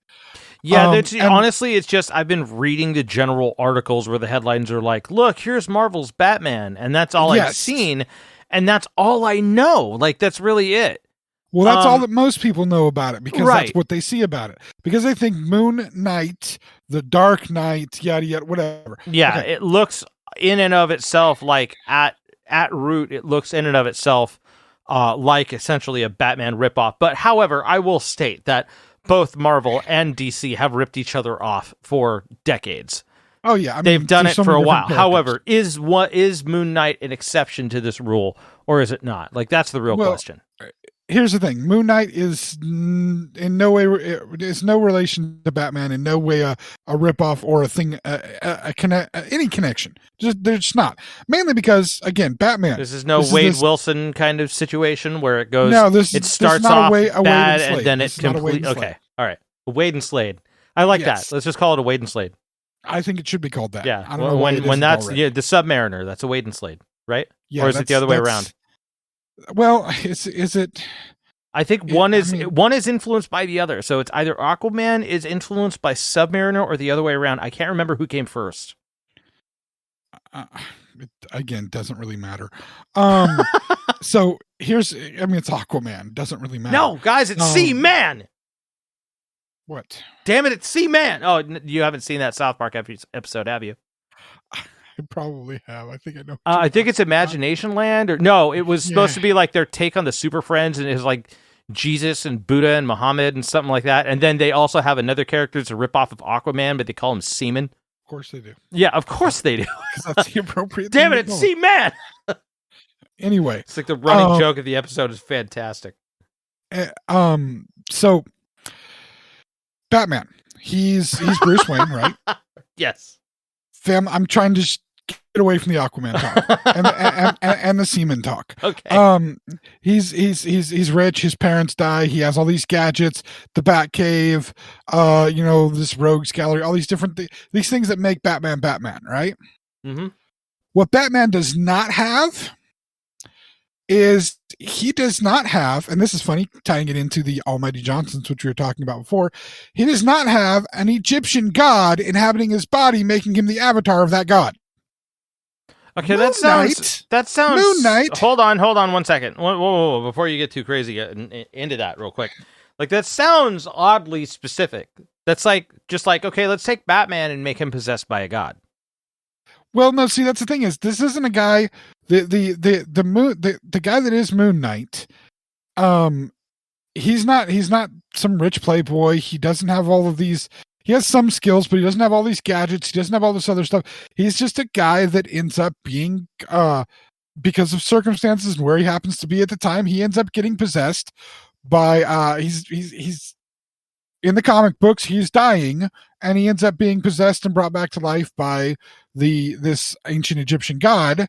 Yeah, honestly, it's just I've been reading the general articles where the headlines are like, "Look, here's Marvel's Batman," and that's all I've seen, and that's all I know. Like, that's really it. Well, that's all that most people know about it, because that's what they see about it. Because they think Moon Knight, the Dark Knight, yada yada, whatever. Yeah, okay. It looks in and of itself like at root, it looks in and of itself like essentially a Batman ripoff. But however, I will state that both Marvel and DC have ripped each other off for decades. Oh yeah, they've done it for a while. However, is Moon Knight an exception to this rule, or is it not? Like, that's the real question. Here's the thing: Moon Knight is in no way, it's no relation to Batman, in no way a ripoff or a thing, any connection. They're just not. Mainly because, again, Batman. This is Wade Wilson kind of situation where it goes. No, it starts off bad and then it completely. Okay, all right. Wade and Slade. I like that. Let's just call it a Wade and Slade. I think it should be called that. Yeah. I don't know when that's the Submariner. That's a Wade and Slade, right? Yeah. Or is it the other way around? Well, is it? I think one is influenced by the other. So it's either Aquaman is influenced by Submariner or the other way around. I can't remember who came first. Again, doesn't really matter. So it's Aquaman. Doesn't really matter. No, guys, it's Seaman. What? Damn it, it's Seaman. Oh, you haven't seen that South Park episode, have you? I probably have. I think I know. I think it's Imagination Land, or no, it was supposed to be like their take on the Super Friends, and it was like Jesus and Buddha and Muhammad and something like that. And then they also have another character that's a ripoff of Aquaman, but they call him Seaman. Of course they do. Yeah, of course they do. Because that's the appropriate. Damn it, it's Seaman. Anyway, it's like the running joke of the episode is fantastic. So Batman, he's Bruce Wayne, right? Yes. I'm trying to away from the Aquaman talk and the semen talk. Okay. He's rich. His parents die. He has all these gadgets, the Batcave, this rogues gallery, all these different these things that make Batman Batman, right? Mm-hmm. What Batman does not have is he does not have, and this is funny, tying it into the Almighty Johnsons, which we were talking about before. He does not have an Egyptian god inhabiting his body, making him the avatar of that god. Okay, that sounds. Moon Knight. Hold on 1 second. Whoa, before you get too crazy into that, real quick. Like that sounds oddly specific. That's just like okay, let's take Batman and make him possessed by a god. Well, no, see, that's the thing is this isn't a guy. The guy that is Moon Knight. He's not some rich playboy. He doesn't have all of these. He has some skills, but he doesn't have all these gadgets. He doesn't have all this other stuff. He's just a guy that ends up being, because of circumstances and where he happens to be at the time, he ends up getting possessed by, he's in the comic books, he's dying, and he ends up being possessed and brought back to life by this ancient Egyptian god,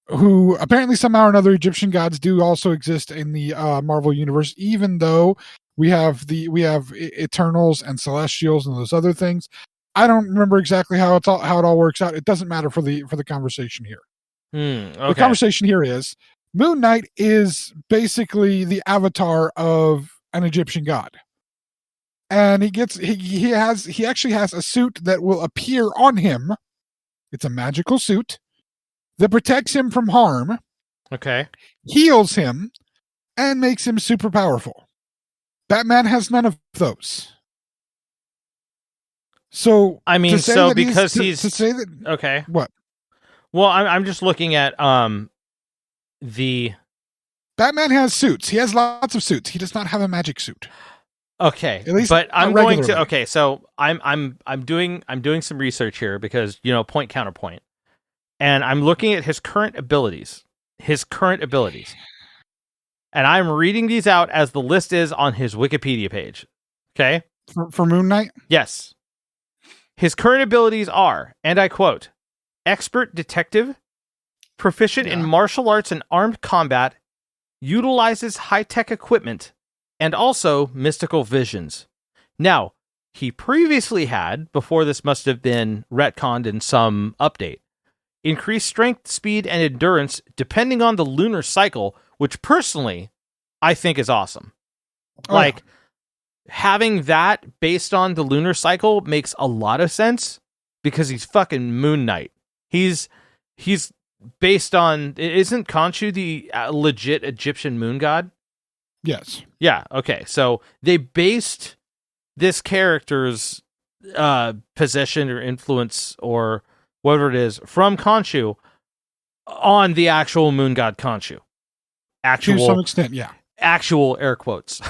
who apparently somehow or another Egyptian gods do also exist in the Marvel universe, even though we have Eternals and Celestials and those other things. I don't remember exactly how it all works out. It doesn't matter for the conversation here. Okay. The conversation here is Moon Knight is basically the avatar of an Egyptian god, and he actually has a suit that will appear on him. It's a magical suit that protects him from harm. Okay. Heals him and makes him super powerful. Batman has none of those. So I mean, so because he's to say that okay. What? Well, I'm just looking at the Batman has suits. He has lots of suits. He does not have a magic suit. Okay, at least but I'm going regularly. to okay. So I'm doing some research here because point counterpoint, and I'm looking at his current abilities. And I'm reading these out as the list is on his Wikipedia page. Okay? For Moon Knight? Yes. His current abilities are, and I quote, expert detective, proficient in martial arts and armed combat, utilizes high-tech equipment, and also mystical visions. Now, he previously had, before this must have been retconned in some update, increased strength, speed, and endurance depending on the lunar cycle, which personally I think is awesome. Having that based on the lunar cycle makes a lot of sense because he's fucking Moon Knight. He's based on, isn't Khonshu the legit Egyptian moon god? Yes. Yeah, okay. So they based this character's possession or influence or whatever it is from Khonshu on the actual moon god Khonshu. To some extent, yeah. Actual air quotes.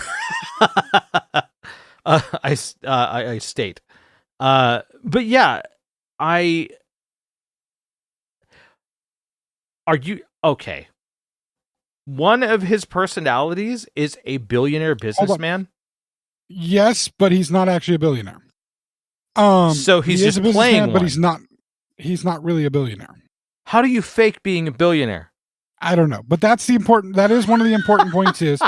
I state. But yeah, are you okay? One of his personalities is a billionaire businessman. Yes, but he's not actually a billionaire. So he's just playing one. But he's not really a billionaire. How do you fake being a billionaire? I don't know, but that is one of the important points is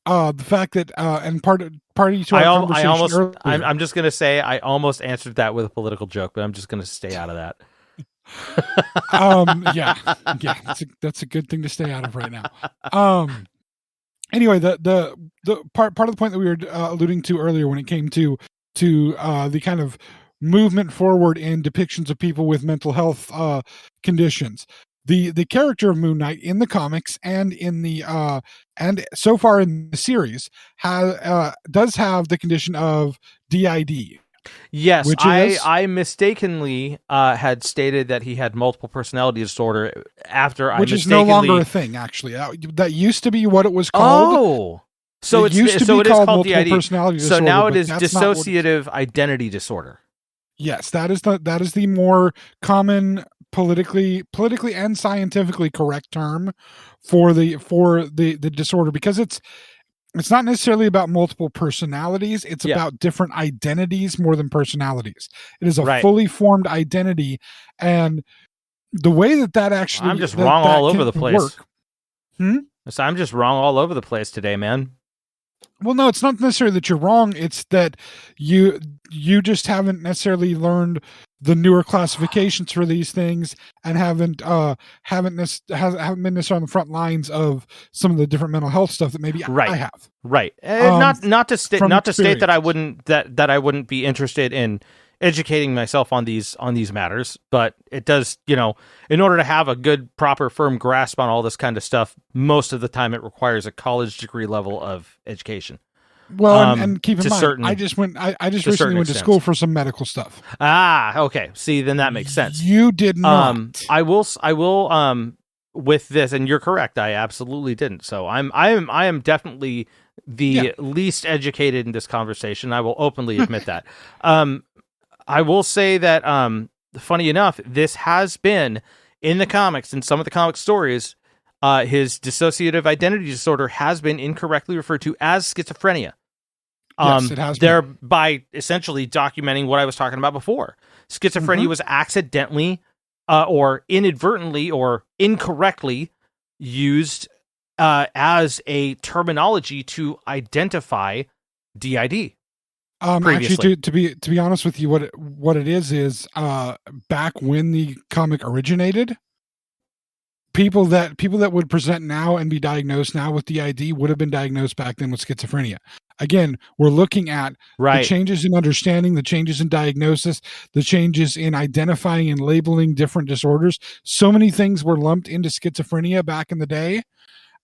the fact that and part of our conversation I'm just gonna say I almost answered that with a political joke, but I'm just gonna stay out of that. Yeah, that's a good thing to stay out of right now. Anyway, the part of the point that we were alluding to earlier when it came to the kind of movement forward in depictions of people with mental health conditions. The character of Moon Knight in the comics and in the and so far in the series does have the condition of DID. Yes, I mistakenly had stated that he had multiple personality disorder which is no longer a thing. Actually, that used to be what it was called. Oh, so it is called DID. Personality disorder, so now it is dissociative identity disorder. Yes, that is the more common politically and scientifically correct term for the disorder, because it's not necessarily about multiple personalities. It's about different identities more than personalities. It is a fully formed identity, and the way that actually, I'm just that, wrong that all over can the place. work. So I'm just wrong all over the place today, man. Well, no, it's not necessarily that you're wrong. It's that you just haven't necessarily learned the newer classifications for these things, and haven't been necessarily on the front lines of some of the different mental health stuff that maybe Right. I have. Right. Not to state that I experience. wouldn't be interested in educating myself on these matters, but it does, in order to have a good, proper, firm grasp on all this kind of stuff, most of the time it requires a college degree level of education. Well, and keep in mind, certain- I just recently certain went to extent. school for some medical stuff. Okay. See, then that makes sense. You did not. I will with this, and you're correct, I absolutely didn't. So I am definitely the least educated in this conversation. I will openly admit that. I will say that funny enough, this has been in the comics, in some of the comic stories, his dissociative identity disorder has been incorrectly referred to as schizophrenia. Yes, it has been. Thereby essentially documenting what I was talking about before. Schizophrenia was accidentally or inadvertently or incorrectly used as a terminology to identify DID. Actually, to be honest with you, what it is back when the comic originated, people that would present now and be diagnosed now with DID would have been diagnosed back then with schizophrenia. Again, we're looking at the changes in understanding, the changes in diagnosis, the changes in identifying and labeling different disorders. So many things were lumped into schizophrenia back in the day.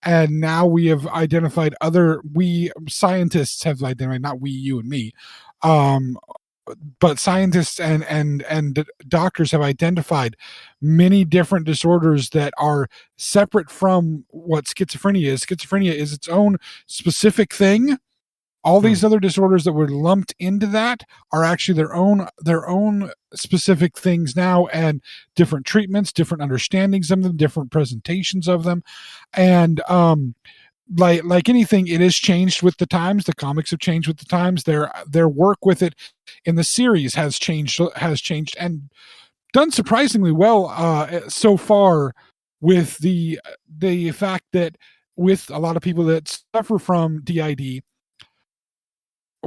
And now we have identified scientists have identified, not we, you and me, but scientists and doctors have identified many different disorders that are separate from what schizophrenia is. Schizophrenia is its own specific thing. All these other disorders that were lumped into that are actually their own specific things now, and different treatments, different understandings of them, different presentations of them. And like anything, it has changed with the times. The comics have changed with the times. Their work with it in the series has changed and done surprisingly well so far, with the fact that with a lot of people that suffer from DID,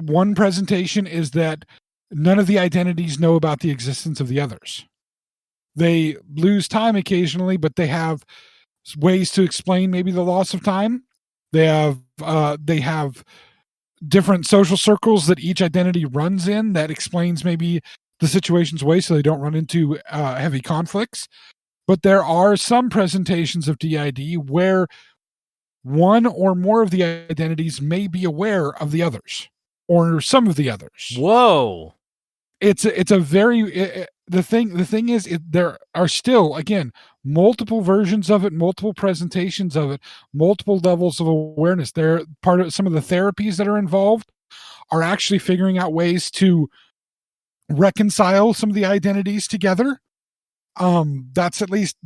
one presentation is that none of the identities know about the existence of the others. They lose time occasionally, but they have ways to explain maybe the loss of time. They have different social circles that each identity runs in that explains maybe the situation's way, so they don't run into heavy conflicts. But there are some presentations of DID where one or more of the identities may be aware of the others, or some of the others. Whoa. It's a very the thing is, there are still, again, multiple versions of it, multiple presentations of it, multiple levels of awareness. They're part of some of the therapies that are involved are actually figuring out ways to reconcile some of the identities together. That's at least,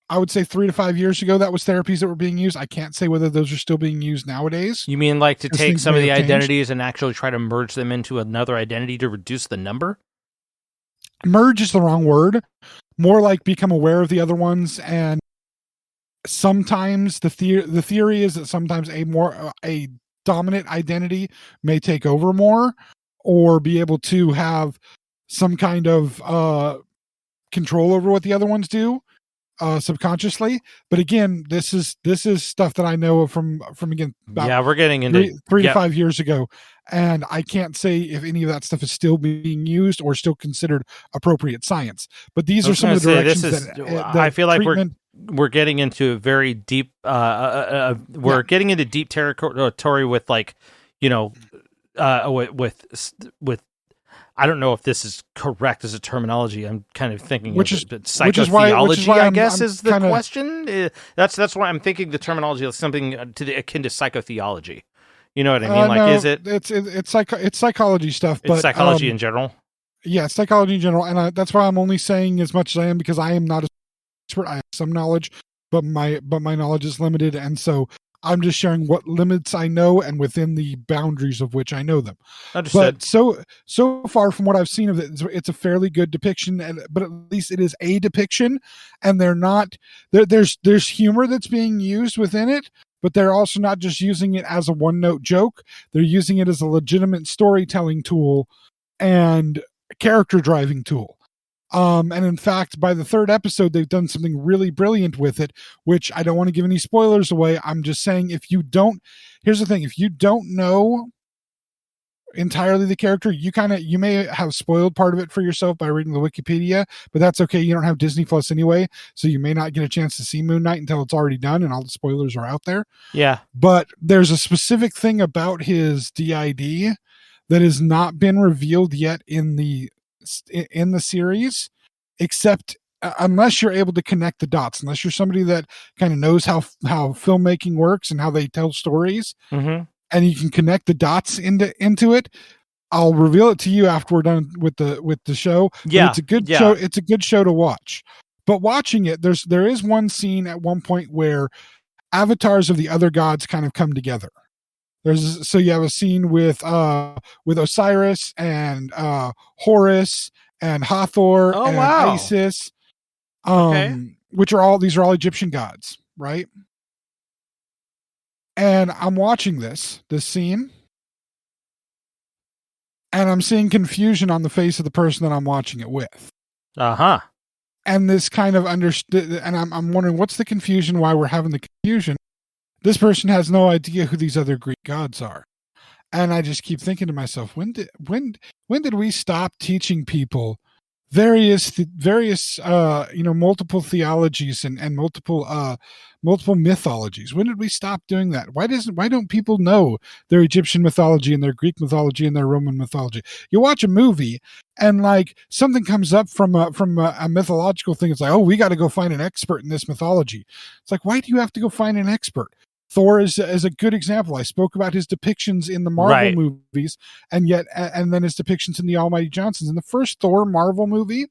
I would say, 3 to 5 years ago, that was therapies that were being used. I can't say whether those are still being used nowadays. You mean like to take some of the changed. identities and actually try to merge them into another identity to reduce the number? Merge is the wrong word. More like become aware of the other ones, and sometimes the theory is that sometimes a dominant identity may take over more, or be able to have some kind of control over what the other ones do subconsciously. But again, this is stuff that I know from again, about we're getting into three to 5 years ago, and I can't say if any of that stuff is still being used or still considered appropriate science. But these are some of the directions that I feel like treatment, we're getting into very deep getting into deep territory with, like, with I don't know if this is correct as a terminology. I'm kind of thinking psychotheology, I guess, is the question. That's why I'm thinking the terminology of something akin to psychotheology. You know what I mean? No, is it? It's psychology stuff. It's psychology in general. Yeah, psychology in general, and that's why I'm only saying as much as I am, because I am not an expert. I have some knowledge, but my knowledge is limited, and so I'm just sharing what limits I know and within the boundaries of which I know them. Understood. But so far from what I've seen of it, it's a fairly good depiction, but at least it is a depiction, and they're not there's humor that's being used within it, but they're also not just using it as a one-note joke. They're using it as a legitimate storytelling tool and character driving tool. And in fact, by the third episode, they've done something really brilliant with it, which I don't want to give any spoilers away. I'm just saying, here's the thing, if you don't know entirely the character, you may have spoiled part of it for yourself by reading the Wikipedia, but that's okay. You don't have Disney Plus anyway, so you may not get a chance to see Moon Knight until it's already done and all the spoilers are out there. Yeah. But there's a specific thing about his DID that has not been revealed yet in the series, except unless you're able to connect the dots, unless you're somebody that kind of knows how filmmaking works and how they tell stories, Mm-hmm. and you can connect the dots into it. I'll reveal it to you after we're done with the show. Yeah, but it's a good show. It's a good show to watch. But watching it, there is one scene at one point where avatars of the other gods kind of come together. So you have a scene with Osiris and Horus and Hathor and Isis, which are these are all Egyptian gods, right? And I'm watching this scene, and I'm seeing confusion on the face of the person that I'm watching it with. Uh-huh. And this kind of and I'm wondering, what's the confusion? Why we're having the confusion? This person has no idea who these other Greek gods are. And I just keep thinking to myself, when did we stop teaching people various multiple theologies and multiple mythologies? When did we stop doing that? Why don't people know their Egyptian mythology and their Greek mythology and their Roman mythology? You watch a movie and like something comes up from a mythological thing. It's like, oh, we got to go find an expert in this mythology. It's like, why do you have to go find an expert? Thor is a good example. I spoke about his depictions in the Marvel movies, and then his depictions in the Almighty Johnsons. In the first Thor Marvel movie,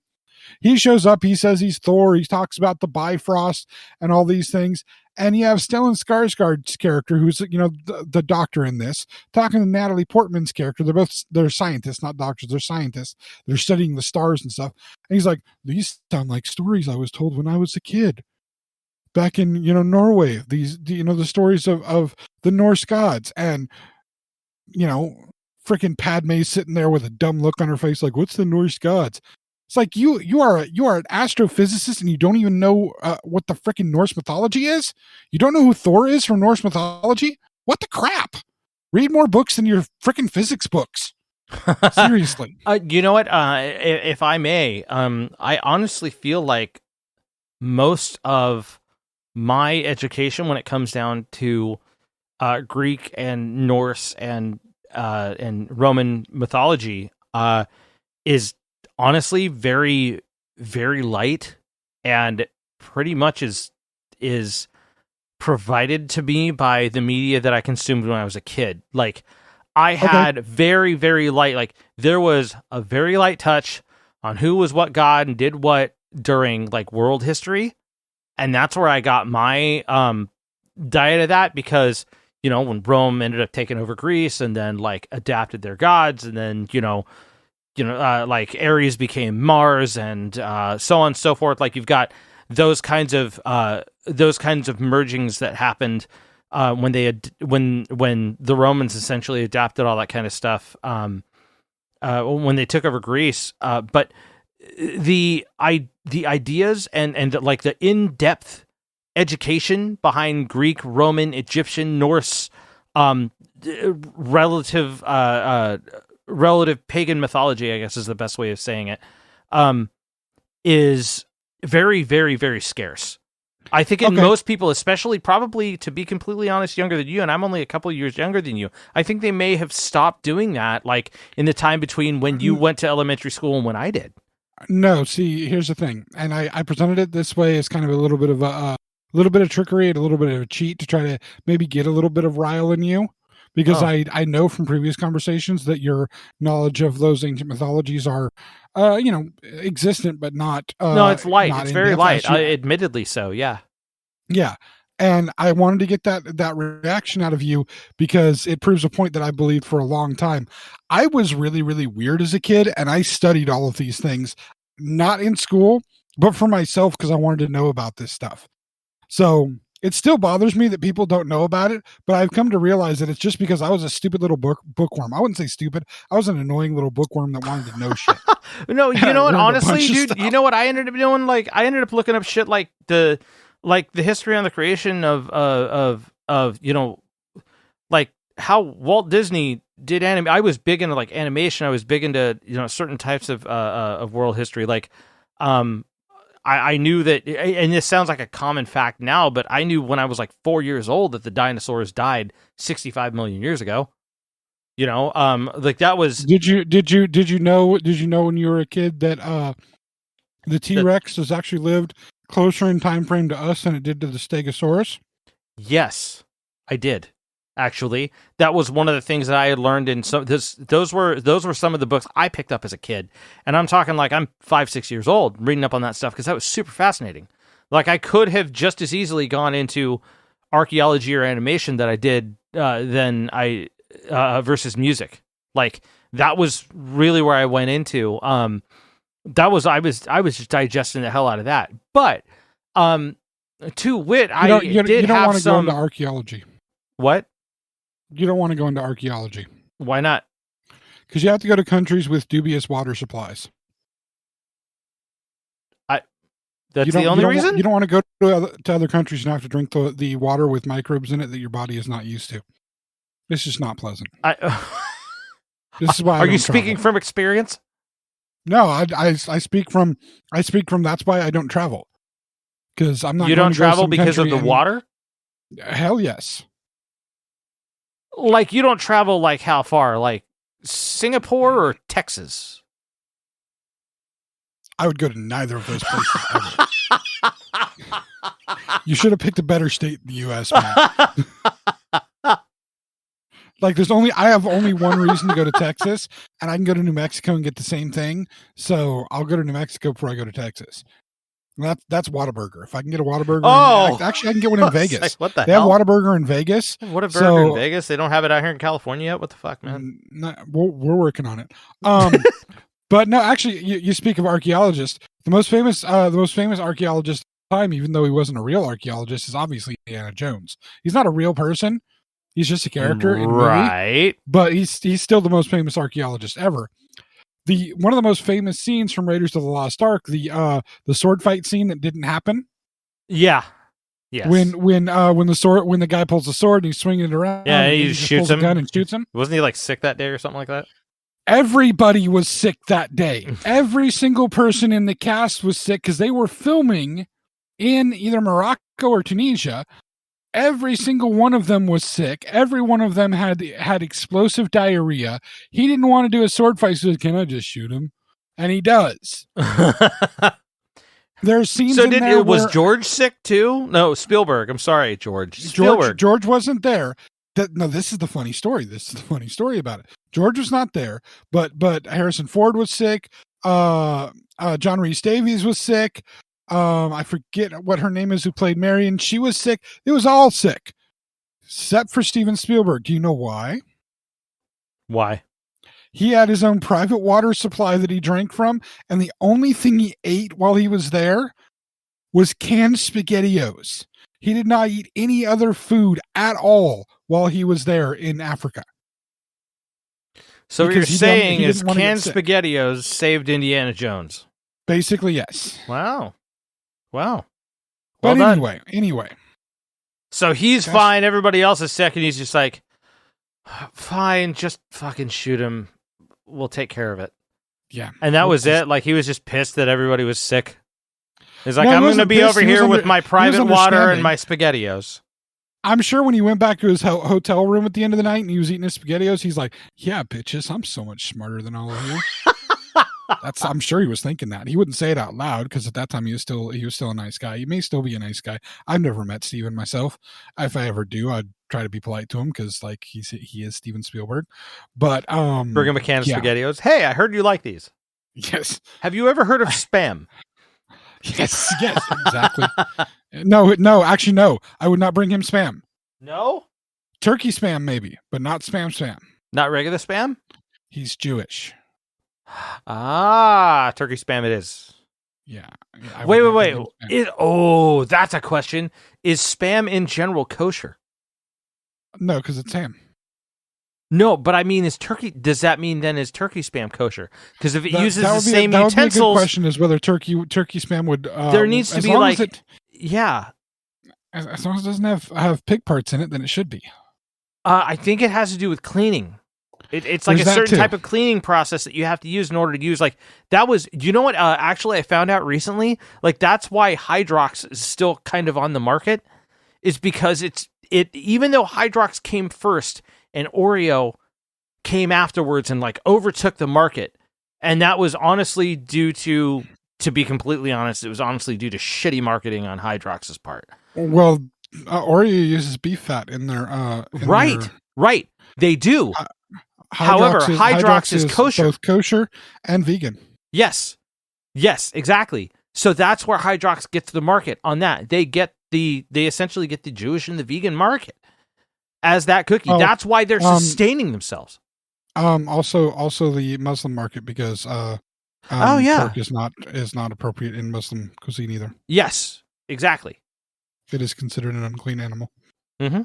he shows up, he says he's Thor, he talks about the Bifrost and all these things, and you have Stellan Skarsgård's character, who's the doctor in this, talking to Natalie Portman's character. They're scientists, not doctors. They're scientists. They're studying the stars and stuff. And he's like, these sound like stories I was told when I was a kid. Back in Norway, the stories of the Norse gods, and freaking Padme's sitting there with a dumb look on her face, like, what's the Norse gods? It's like you are an astrophysicist and you don't even know what the freaking Norse mythology is. You don't know who Thor is from Norse mythology. What the crap? Read more books than your freaking physics books. Seriously. You know what? If I may, I honestly feel like most of my education when it comes down to Greek and Norse and Roman mythology is honestly very, very light, and pretty much is provided to me by the media that I consumed when I was a kid. Like, I had very, very light, like, there was a very light touch on who was what god and did what during like world history. And that's where I got my diet of that, because, when Rome ended up taking over Greece and then like adapted their gods, and then, like Ares became Mars, and so on and so forth. Like, you've got those kinds of mergings that happened when the Romans essentially adapted all that kind of stuff when they took over Greece. But the ideas and like the in-depth education behind Greek, Roman, Egyptian, Norse, relative pagan mythology, I guess is the best way of saying it, is very, very, very scarce. I think in most people, especially probably, to be completely honest, younger than you, and I'm only a couple of years younger than you, I think they may have stopped doing that, like in the time between when you went to elementary school and when I did. No, see, here's the thing, and I presented it this way as kind of a little bit of trickery and a little bit of a cheat to try to maybe get a little bit of rile in you, because I know from previous conversations that your knowledge of those ancient mythologies are, existent, but not. No, it's light. It's very light. You, admittedly so. Yeah. Yeah. And I wanted to get that reaction out of you because it proves a point that I believed for a long time. I was really, really weird as a kid, and I studied all of these things, not in school, but for myself because I wanted to know about this stuff. So it still bothers me that people don't know about it, but I've come to realize that it's just because I was a stupid little bookworm. I wouldn't say stupid. I was an annoying little bookworm that wanted to know shit. No, you know what? Honestly, dude, you know what I ended up doing? Like, I ended up looking up shit like the history on the creation of like how Walt Disney did anime. I was big into like animation. I was big into certain types of world history. Like, I knew that, and this sounds like a common fact now, but I knew when I was like 4 years old that the dinosaurs died 65 million years ago. Like that was. Did you know when you were a kid that the T-Rex has actually lived closer in time frame to us than it did to the Stegosaurus? Yes, I did. Actually, that was one of the things that I had learned in some. Those were some of the books I picked up as a kid, and I'm talking like I'm 5-6 years old reading up on that stuff because that was super fascinating. Like I could have just as easily gone into archaeology or animation that I did than I versus music. Like that was really where I went into. I was just digesting the hell out of that. But to wit, you don't want to go into archaeology. What? You don't want to go into archaeology. Why not? Because you have to go to countries with dubious water supplies. That's the only reason? You don't want to go to other countries and have to drink the water with microbes in it that your body is not used to. It's just not pleasant. This is why. Are you speaking from experience? No, I speak from that's why I don't travel. Because I'm not. You don't travel because of the water? Hell yes. Like you don't travel like how far? Like Singapore or Texas? I would go to neither of those places ever. You should have picked a better state in the U.S., man. Like I have only one reason to go to Texas, and I can go to New Mexico and get the same thing. So I'll go to New Mexico before I go to Texas. That's Whataburger. If I can get a Whataburger, actually I can get one in Vegas. Like, what the they hell? have Whataburger in Vegas. Whataburger in Vegas? They don't have it out here in California yet? What the fuck, man? We're working on it. But no, actually, you speak of archaeologists. The most famous archaeologist of the time, even though he wasn't a real archaeologist, is obviously Indiana Jones. He's not a real person. He's just a character in a movie. Right. But he's still the most famous archaeologist ever. One of the most famous scenes from Raiders of the Lost Ark, the sword fight scene that didn't happen. Yeah. Yes. When the guy pulls the sword and he's swinging it around. Yeah, he shoots him. Gun and shoots him. Wasn't he like sick that day or something like that? Everybody was sick that day. Every single person in the cast was sick because they were filming in either Morocco or Tunisia. Every single one of them was sick. Every one of them had explosive diarrhea. He didn't want to do a sword fight, so he said, "Can I just shoot him?" And he does. There's scenes so in there was George sick too? No, Spielberg. I'm sorry, George. Spielberg. George wasn't there. No, this is the funny story. This is the funny story about it. George was not there, but Harrison Ford was sick. John Rhys Davies was sick. I forget what her name is who played Marion. She was sick. It was all sick, except for Steven Spielberg. Do you know why? Why? He had his own private water supply that he drank from, and the only thing he ate while he was there was canned SpaghettiOs. He did not eat any other food at all while he was there in Africa. So what you're saying is canned SpaghettiOs saved Indiana Jones? Basically, yes. Wow. But anyway. So he's fine, everybody else is sick, and he's just like, fine, just fucking shoot him. We'll take care of it. Yeah. And that was it? Like, he was just pissed that everybody was sick? He's like, I'm going to be over here with my private water and my SpaghettiOs. I'm sure when he went back to his hotel room at the end of the night and he was eating his SpaghettiOs, he's like, yeah, bitches, I'm so much smarter than all of you. I'm sure he was thinking that. He wouldn't say it out loud because at that time he was still a nice guy. He may still be a nice guy. I've never met Steven myself. If I ever do, I'd try to be polite to him because like he is Steven Spielberg. But bring him a can of SpaghettiOs. Hey, I heard you like these. Yes. Have you ever heard of Spam? Yes, exactly. No, actually, no. I would not bring him spam. No? Turkey spam, maybe, but not spam. Not regular spam? He's Jewish. Ah, turkey spam it is. Yeah. Wait. That's a question. Is spam in general kosher? No, because it's ham. No, but I mean, does that mean then is turkey spam kosher? Because if it uses the same that would be a utensils, good question is whether turkey spam would. There needs to be like, as long as it doesn't have pig parts in it, then it should be. I think it has to do with cleaning. It's like a certain type of cleaning process that you have to use in order to use. Like that was, you know what? Actually, I found out recently. Like that's why Hydrox is still kind of on the market, is because even though Hydrox came first and Oreo came afterwards and like overtook the market, and that was honestly due to be completely honest, it was honestly due to shitty marketing on Hydrox's part. Well, Oreo uses beef fat in their right. They do. However, Hydrox is kosher, both kosher and vegan. Yes, exactly. So that's where Hydrox gets the market on that. They essentially get the Jewish and the vegan market as that cookie. That's why they're sustaining themselves. Also the Muslim market, because pork is not appropriate in Muslim cuisine either. Yes, exactly. It is considered an unclean animal. Mm-hmm.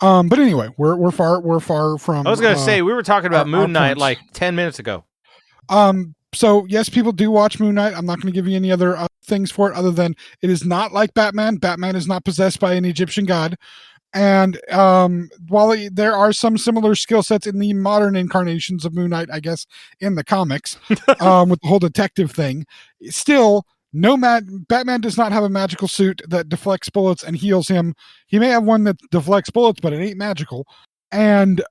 But anyway, we're far from. I was going to say, we were talking about Moon Knight like 10 minutes ago. So yes, people do watch Moon Knight. I'm not going to give you any other things for it other than it is not like Batman. Batman is not possessed by an Egyptian god. And while there are some similar skill sets in the modern incarnations of Moon Knight, I guess, in the comics, with the whole detective thing, still, Batman does not have a magical suit that deflects bullets and heals him. He may have one that deflects bullets, but it ain't magical. And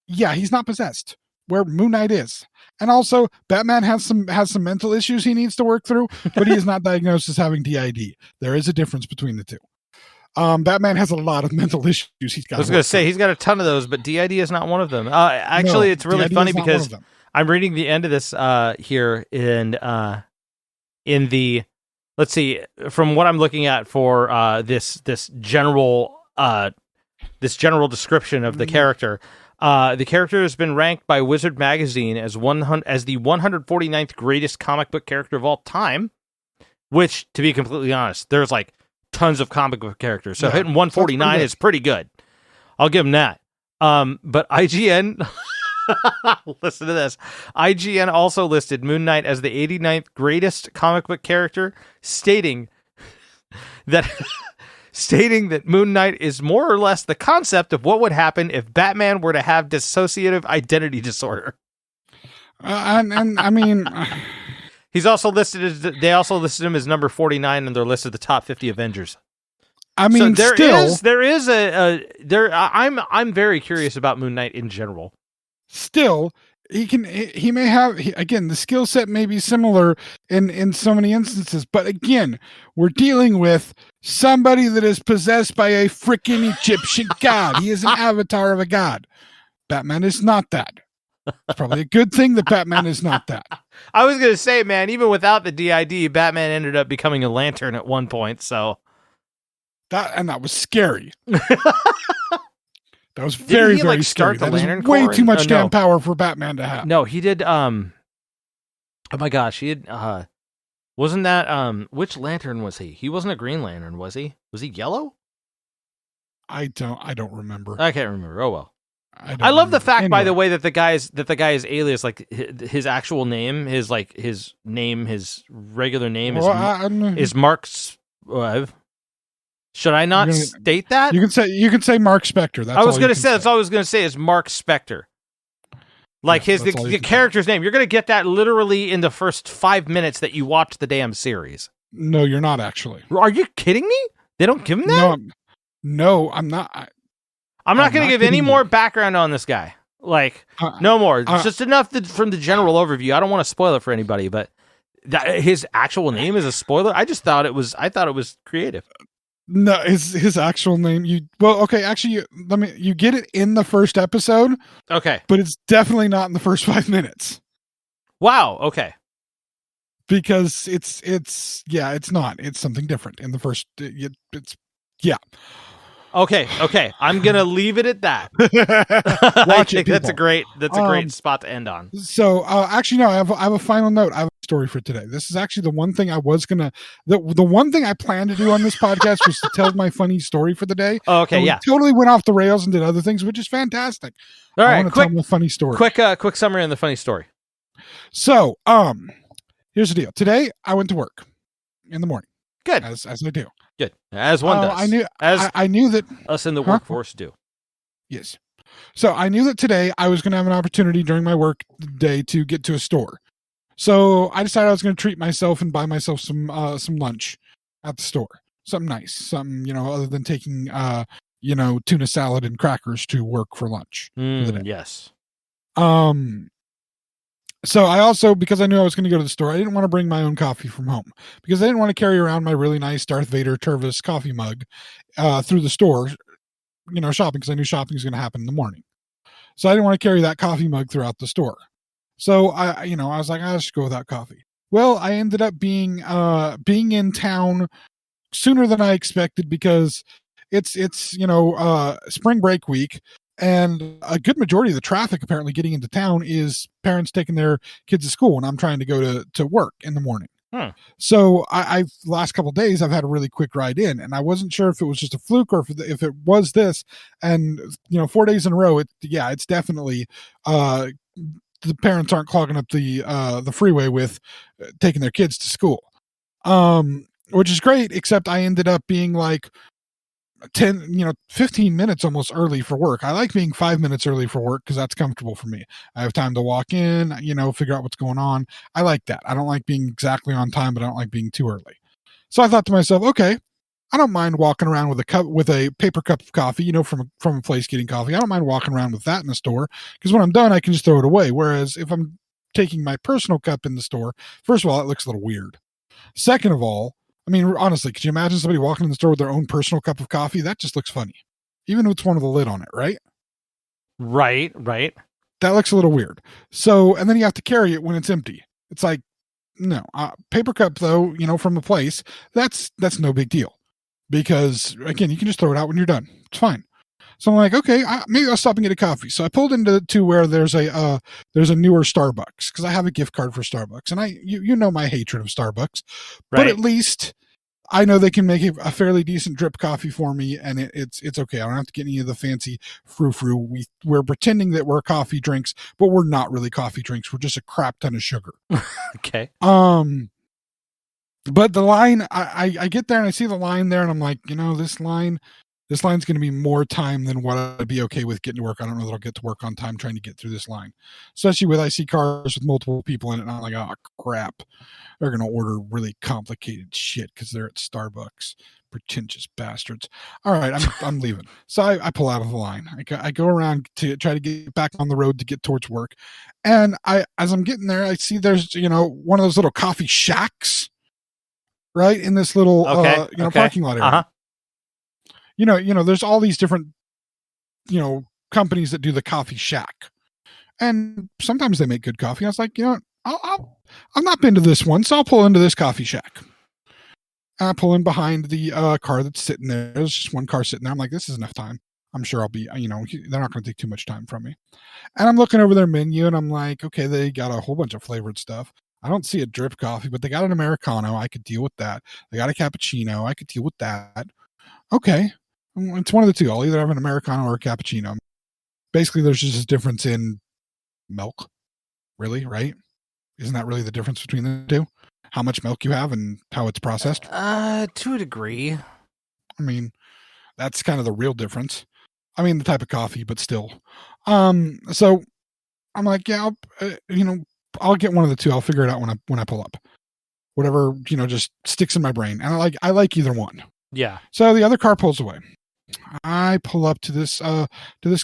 he's not possessed, where Moon Knight is. And also, Batman has some mental issues he needs to work through, but he is not diagnosed as having DID. There is a difference between the two. Batman has a lot of mental issues he's got. I was going to say, he's got a ton of those, but DID is not one of them. Actually, it's really funny because I'm reading the end of this here in the, let's see, from what I'm looking at for this general description of the character. The character has been ranked by Wizard Magazine as the 149th greatest comic book character of all time, which, to be completely honest, there's like tons of comic book characters. So hitting 149 is pretty good. I'll give him that. But IGN, listen to this. IGN also listed Moon Knight as the 89th greatest comic book character, stating that Moon Knight is more or less the concept of what would happen if Batman were to have dissociative identity disorder. And I mean, he's also listed they also listed him as number 49 on their list of the top 50 Avengers. I mean, so I'm very curious about Moon Knight in general. Still, he may have, again, the skill set may be similar in so many instances, but again, we're dealing with somebody that is possessed by a freaking Egyptian god. He is an avatar of a god. Batman is not that. It's probably a good thing that Batman is not that. I was going to say, man, even without the DID, Batman ended up becoming a lantern at one point, so. That was scary. That was very, very scary. That is way too much damn power for Batman to have. No, he did, oh my gosh, he had, wasn't that, which lantern was he? He wasn't a Green Lantern, was he? Was he yellow? I don't remember. I can't remember. Oh, well. I love the fact, by the way, that the guy's alias, like his actual name, his regular name is Mark. Should I not state that? You can say Mark Spector. That's all I was going to say. That's all I was going to say is Mark Spector. Like the character's name. You're going to get that literally in the first 5 minutes that you watch the damn series. No, you're not actually. Are you kidding me? They don't give him that? No, I'm not. I'm not going to give any more background on this guy. Like, no more. Just enough from the general overview. I don't want to spoil it for anybody, but his actual name is a spoiler. I thought it was creative. No, his actual name. You get it in the first episode. Okay, but it's definitely not in the first 5 minutes. Wow. Okay. because it's not. It's something different. In the first, it's yeah. Okay. I'm gonna leave it at that. Watch I think it. that's a people. great spot to end on. So actually, no. I have a final note. I have a story for today. This is actually the one thing I was gonna. The one thing I planned to do on this podcast was to tell my funny story for the day. Oh, okay, And we yeah. totally went off the rails and did other things, which is fantastic. All I right, want to tell them a funny story. quick summary on the funny story. So, here's the deal. Today, I went to work in the morning. Good. As I do. Good. As one does. I knew that us in the workforce do. Yes. So I knew that today I was going to have an opportunity during my work day to get to a store. So I decided I was going to treat myself and buy myself some lunch at the store. Something nice. Something, other than taking, tuna salad and crackers to work for lunch. For the day. Yes. So I also, because I knew I was going to go to the store, I didn't want to bring my own coffee from home because I didn't want to carry around my really nice Darth Vader Tervis coffee mug through the store, shopping, because I knew shopping was going to happen in the morning. So I didn't want to carry that coffee mug throughout the store. So I was like, I'll just go without coffee. Well, I ended up being in town sooner than I expected because it's spring break week. And a good majority of the traffic apparently getting into town is parents taking their kids to school, and I'm trying to go to work in the morning. So I've last couple of days I've had a really quick ride in, and I wasn't sure if it was just a fluke or if it was this. And 4 days in a row, it's definitely the parents aren't clogging up the freeway with taking their kids to school, which is great. Except I ended up being like 15 minutes almost early for work. I like being 5 minutes early for work because that's comfortable for me. I have time to walk in, figure out what's going on. I like that. I don't like being exactly on time, but I don't like being too early. So I thought to myself, okay, I don't mind walking around with a paper cup of coffee, from a place getting coffee. I don't mind walking around with that in the store because when I'm done, I can just throw it away. Whereas if I'm taking my personal cup in the store, first of all, it looks a little weird. Second of all, I mean, honestly, could you imagine somebody walking in the store with their own personal cup of coffee? That just looks funny. Even if it's one with a lid on it, right? Right. That looks a little weird. So, and then you have to carry it when it's empty. It's like, no. Paper cup, though, from a place, that's no big deal. Because, again, you can just throw it out when you're done. It's fine. So I'm like, okay, maybe I'll stop and get a coffee. So I pulled into where there's a newer Starbucks because I have a gift card for Starbucks, and you know my hatred of Starbucks, Right. but at least I know they can make a fairly decent drip coffee for me, and it's okay. I don't have to get any of the fancy frou-frou. We're pretending that we're coffee drinks, but we're not really coffee drinks. We're just a crap ton of sugar. Okay. But the line, I get there and I see the line there, and I'm like, this line's going to be more time than what I'd be okay with getting to work. I don't know that I'll get to work on time trying to get through this line, especially with I see cars with multiple people in it. And I'm like, oh crap, they're going to order really complicated shit because they're at Starbucks. Pretentious bastards. All right, I'm leaving. So I pull out of the line. I go around to try to get back on the road to get towards work, and as I'm getting there, I see there's one of those little coffee shacks, right in this little parking lot area. Uh-huh. There's all these different, companies that do the coffee shack, and sometimes they make good coffee. I was like, I've not been to this one, so I'll pull into this coffee shack. I pull in behind the car that's sitting there. There's just one car sitting there. I'm like, this is enough time. I'm sure I'll be, they're not going to take too much time from me. And I'm looking over their menu, and I'm like, okay, they got a whole bunch of flavored stuff. I don't see a drip coffee, but they got an Americano. I could deal with that. They got a cappuccino. I could deal with that. Okay. It's one of the two. I'll either have an Americano or a cappuccino. Basically, there's just a difference in milk. Really, right? Isn't that really the difference between the two? How much milk you have and how it's processed? To a degree. I mean, that's kind of the real difference. I mean, the type of coffee, but still. So I'm like, yeah, I'll get one of the two. I'll figure it out when I pull up. Whatever, just sticks in my brain. And I like either one. Yeah. So the other car pulls away. I pull up to this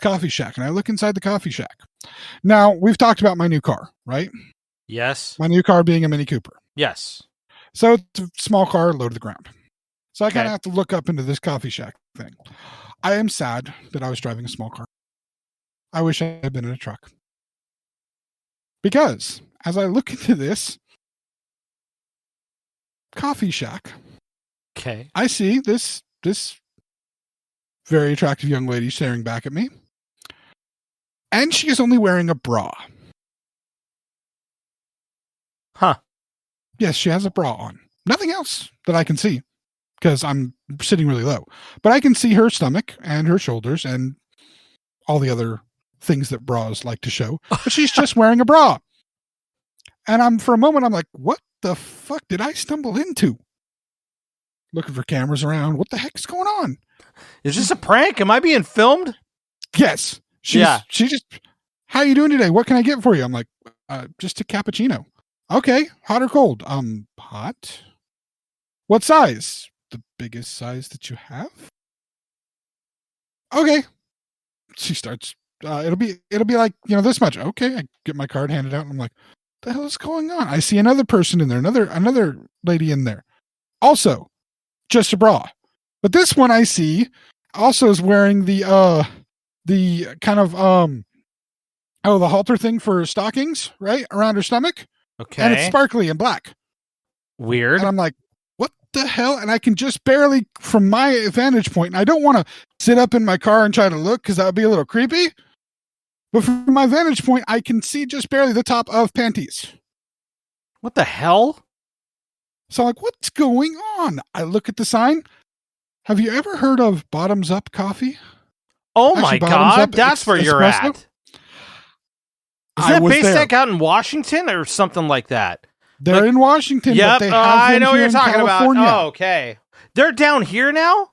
coffee shack, and I look inside the coffee shack. Now, we've talked about my new car, right? Yes. My new car being a Mini Cooper. Yes. So it's a small car, low to the ground. So I kind Okay. of have to look up into this coffee shack thing. I am sad that I was driving a small car. I wish I had been in a truck. Because as I look into this, coffee shack. Okay. I see this very attractive young lady staring back at me. And she is only wearing a bra. Huh. Yes, she has a bra on. Nothing else that I can see because I'm sitting really low. But I can see her stomach and her shoulders and all the other things that bras like to show. But she's just wearing a bra. And for a moment, I'm like, what the fuck did I stumble into? Looking for cameras around. What the heck is going on? Is this a prank? Am I being filmed? Yes. She just, how you doing today? What can I get for you? I'm like, just a cappuccino. Okay. Hot or cold? Hot. What size? The biggest size that you have? Okay. She starts, it'll be like, this much. Okay. I get my card handed out and I'm like, what the hell is going on? I see another person in there, another lady in there. Also, just a bra. But this one I see also is wearing the kind of the halter thing for stockings, right? Around her stomach. Okay. And it's sparkly and black. Weird. And I'm like, what the hell? And I can just barely, from my vantage point, and I don't want to sit up in my car and try to look because that would be a little creepy. But from my vantage point, I can see just barely the top of panties. What the hell? So I'm like, what's going on? I look at the sign. Have you ever heard of Bottoms Up Coffee? Oh Actually, my Bottoms God. Up That's where you're Espresso? at. Is that based there. out in Washington or something like that? They're in Washington, Yep, but they have I them know what here you're in talking California. about. Oh, okay. They're down here now?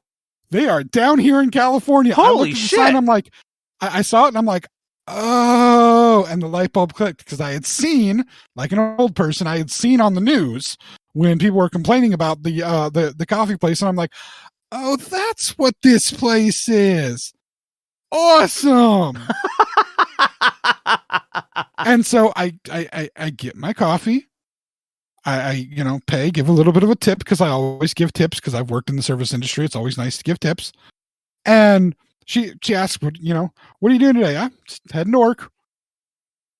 They are down here in California. I Holy looked at the shit. sign, I'm like, I saw it and I'm like, oh, and the light bulb clicked because I had seen, like an old person, I had seen on the news when people were complaining about the coffee place, and I'm like, oh, that's what this place is. Awesome. And so I get my coffee. I pay, give a little bit of a tip because I always give tips because I've worked in the service industry. It's always nice to give tips. And she asked, what are you doing today? I'm just heading to work.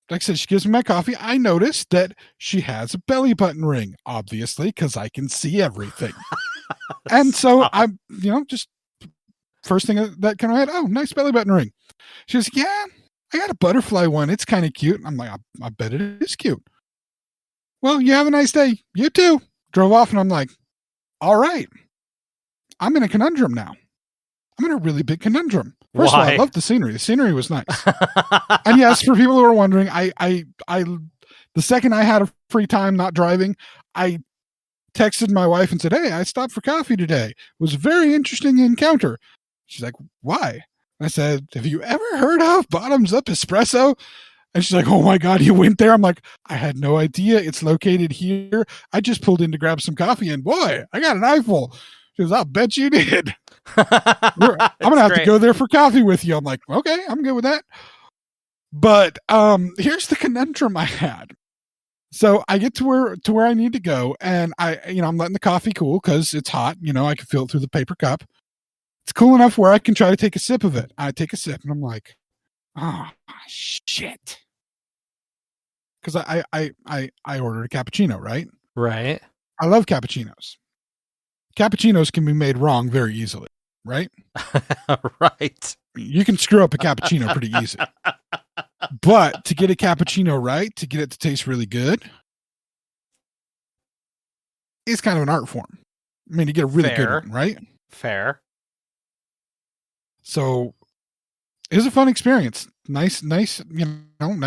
Like I said, she gives me my coffee. I noticed that she has a belly button ring, obviously, because I can see everything. And so I'm, just first thing that came to my head, oh, nice belly button ring. She goes, yeah, I got a butterfly one. It's kind of cute. I'm like, I bet it is cute. Well, you have a nice day. You too. Drove off and I'm like, all right. I'm in a conundrum now. I'm in a really big conundrum. First of all, I love the scenery. The scenery was nice. And yes, for people who are wondering, I the second I had a free time not driving, I texted my wife and said, hey, I stopped for coffee today. It was a very interesting encounter. She's like, why? I said, have you ever heard of Bottoms Up Espresso? And she's like, oh my God, you went there? I'm like, I had no idea. It's located here. I just pulled in to grab some coffee and boy, I got an eyeful. She goes, I'll bet you did. I'm going to have to go there for coffee with you. I'm like, okay, I'm good with that. But here's the conundrum I had. So I get to where I need to go, and I'm letting the coffee cool because it's hot. I can feel it through the paper cup. It's cool enough where I can try to take a sip of it. I take a sip, and I'm like, oh shit, because I ordered a cappuccino, right? Right. I love cappuccinos. Cappuccinos can be made wrong very easily, right? Right. You can screw up a cappuccino pretty easy. But to get a cappuccino right, to get it to taste really good, it's kind of an art form. I mean, to get a really good one, right? Fair. So it was a fun experience. Nice, nice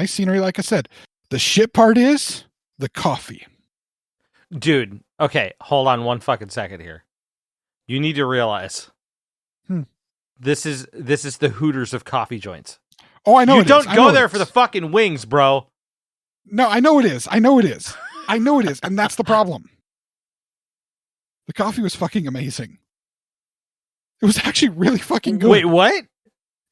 scenery, like I said. The shit part is the coffee. Dude, okay, hold on one fucking second here. You need to realize this is the Hooters of coffee joints. Oh, I know. You don't go there for the fucking wings, bro. No, I know it is. And that's the problem. The coffee was fucking amazing. It was actually really fucking good. Wait, what?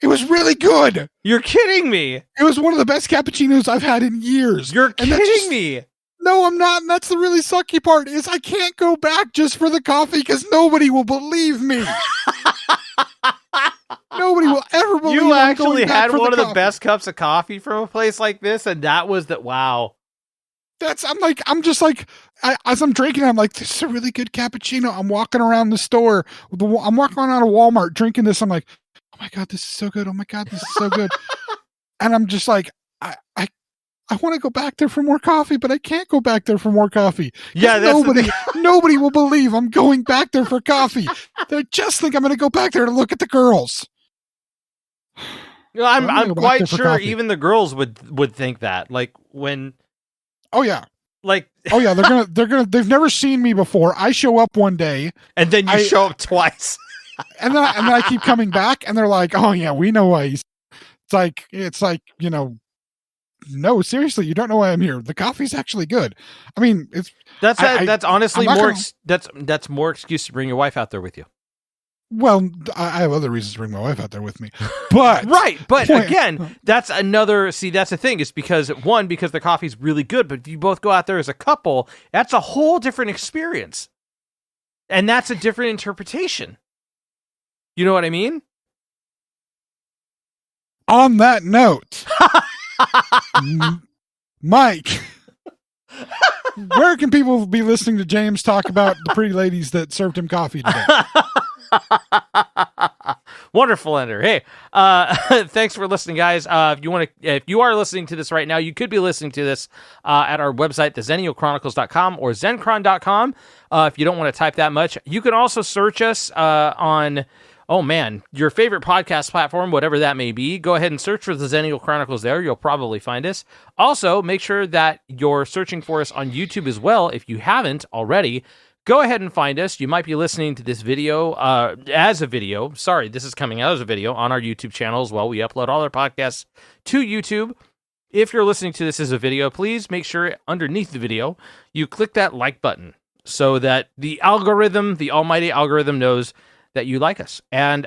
It was really good. You're kidding me. It was one of the best cappuccinos I've had in years. You're kidding me. No, I'm not. And that's the really sucky part is I can't go back just for the coffee because nobody will believe me. Nobody will ever believe you I'm actually going back had for one the of the coffee. best cups of coffee from a place like this, and that was that. Wow. As I'm drinking, I'm like, this is a really good cappuccino. I'm walking around the store. I'm walking around a Walmart drinking this. I'm like, oh my God, this is so good. Oh my God, this is so good. And I'm just like, I want to go back there for more coffee, but I can't go back there for more coffee. Yeah, nobody will believe I'm going back there for coffee. They just think I'm going to go back there to look at the girls. I'm quite sure even the girls would think that. Like when, oh yeah, like they've never seen me before. I show up one day, and then you show up twice, and then I keep coming back, and they're like, oh yeah, we know why. It's like no, seriously, you don't know why I'm here. The coffee's actually good. I mean, that's honestly more. That's more excuse to bring your wife out there with you. Well, I have other reasons to bring my wife out there with me, but right. But again, that's another. See, that's the thing. Is because the coffee's really good, but if you both go out there as a couple, that's a whole different experience, and that's a different interpretation. You know what I mean? On that note. Mike, where can people be listening to James talk about the pretty ladies that served him coffee today? Wonderful ender. Hey, thanks for listening, guys. If you are listening to this right now, you could be listening to this at our website, thexennialchronicles.com or zencron.com. If you don't want to type that much, you can also search us on your favorite podcast platform, whatever that may be. Go ahead and search for the Xennial Chronicles there. You'll probably find us. Also, make sure that you're searching for us on YouTube as well. If you haven't already, go ahead and find us. You might be listening to this video as a video. Sorry, this is coming out as a video on our YouTube channel as well. We upload all our podcasts to YouTube. If you're listening to this as a video, please make sure underneath the video, you click that like button so that the algorithm, the almighty algorithm, knows that you like us. And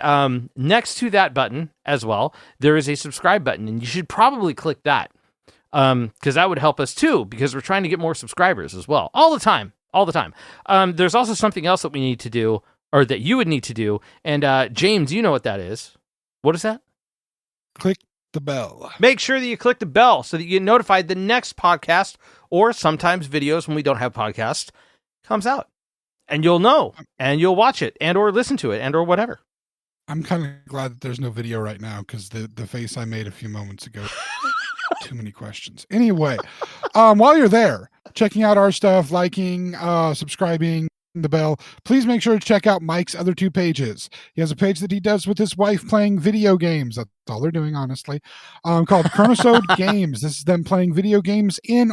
next to that button as well, there is a subscribe button, and you should probably click that because that would help us too, because we're trying to get more subscribers as well. All the time. There's also something else that we need to do, or that you would need to do. And James, you know what that is. What is that? Click the bell. Make sure that you click the bell so that you get notified the next podcast, or sometimes videos when we don't have podcasts, comes out. And you'll know, and you'll watch it, and or listen to it, and or whatever. I'm kind of glad that there's no video right now, because the face I made a few moments ago, too many questions. Anyway, while you're there, checking out our stuff, liking, subscribing, the bell, please make sure to check out Mike's other two pages. He has a page that he does with his wife playing video games. That's all they're doing, honestly. Called Chronosode Games. This is them playing video games in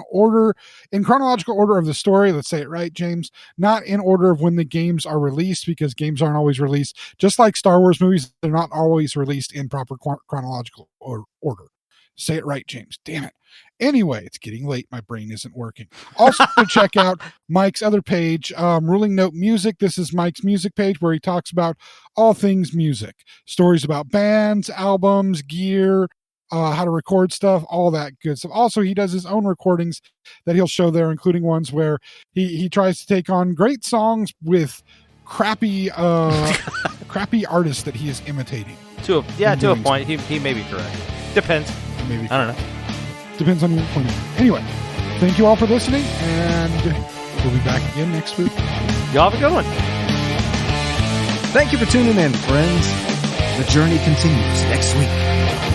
chronological order of the story. Let's say it right, James. Not in order of when the games are released, because games aren't always released. Just like Star Wars movies, they're not always released in proper chronological order. Say it right, James. Damn it. Anyway, it's getting late. My brain isn't working. Also, check out Mike's other page, Ruling Note Music. This is Mike's music page where he talks about all things music. Stories about bands, albums, gear, how to record stuff, all that good stuff. Also, he does his own recordings that he'll show there, including ones where he tries to take on great songs with crappy artists that he is imitating. To a point. He may be correct. Depends. Maybe. I don't know. Depends on your point of view. Anyway, thank you all for listening, and we'll be back again next week. Y'all have a good one. Thank you for tuning in, friends. The journey continues next week.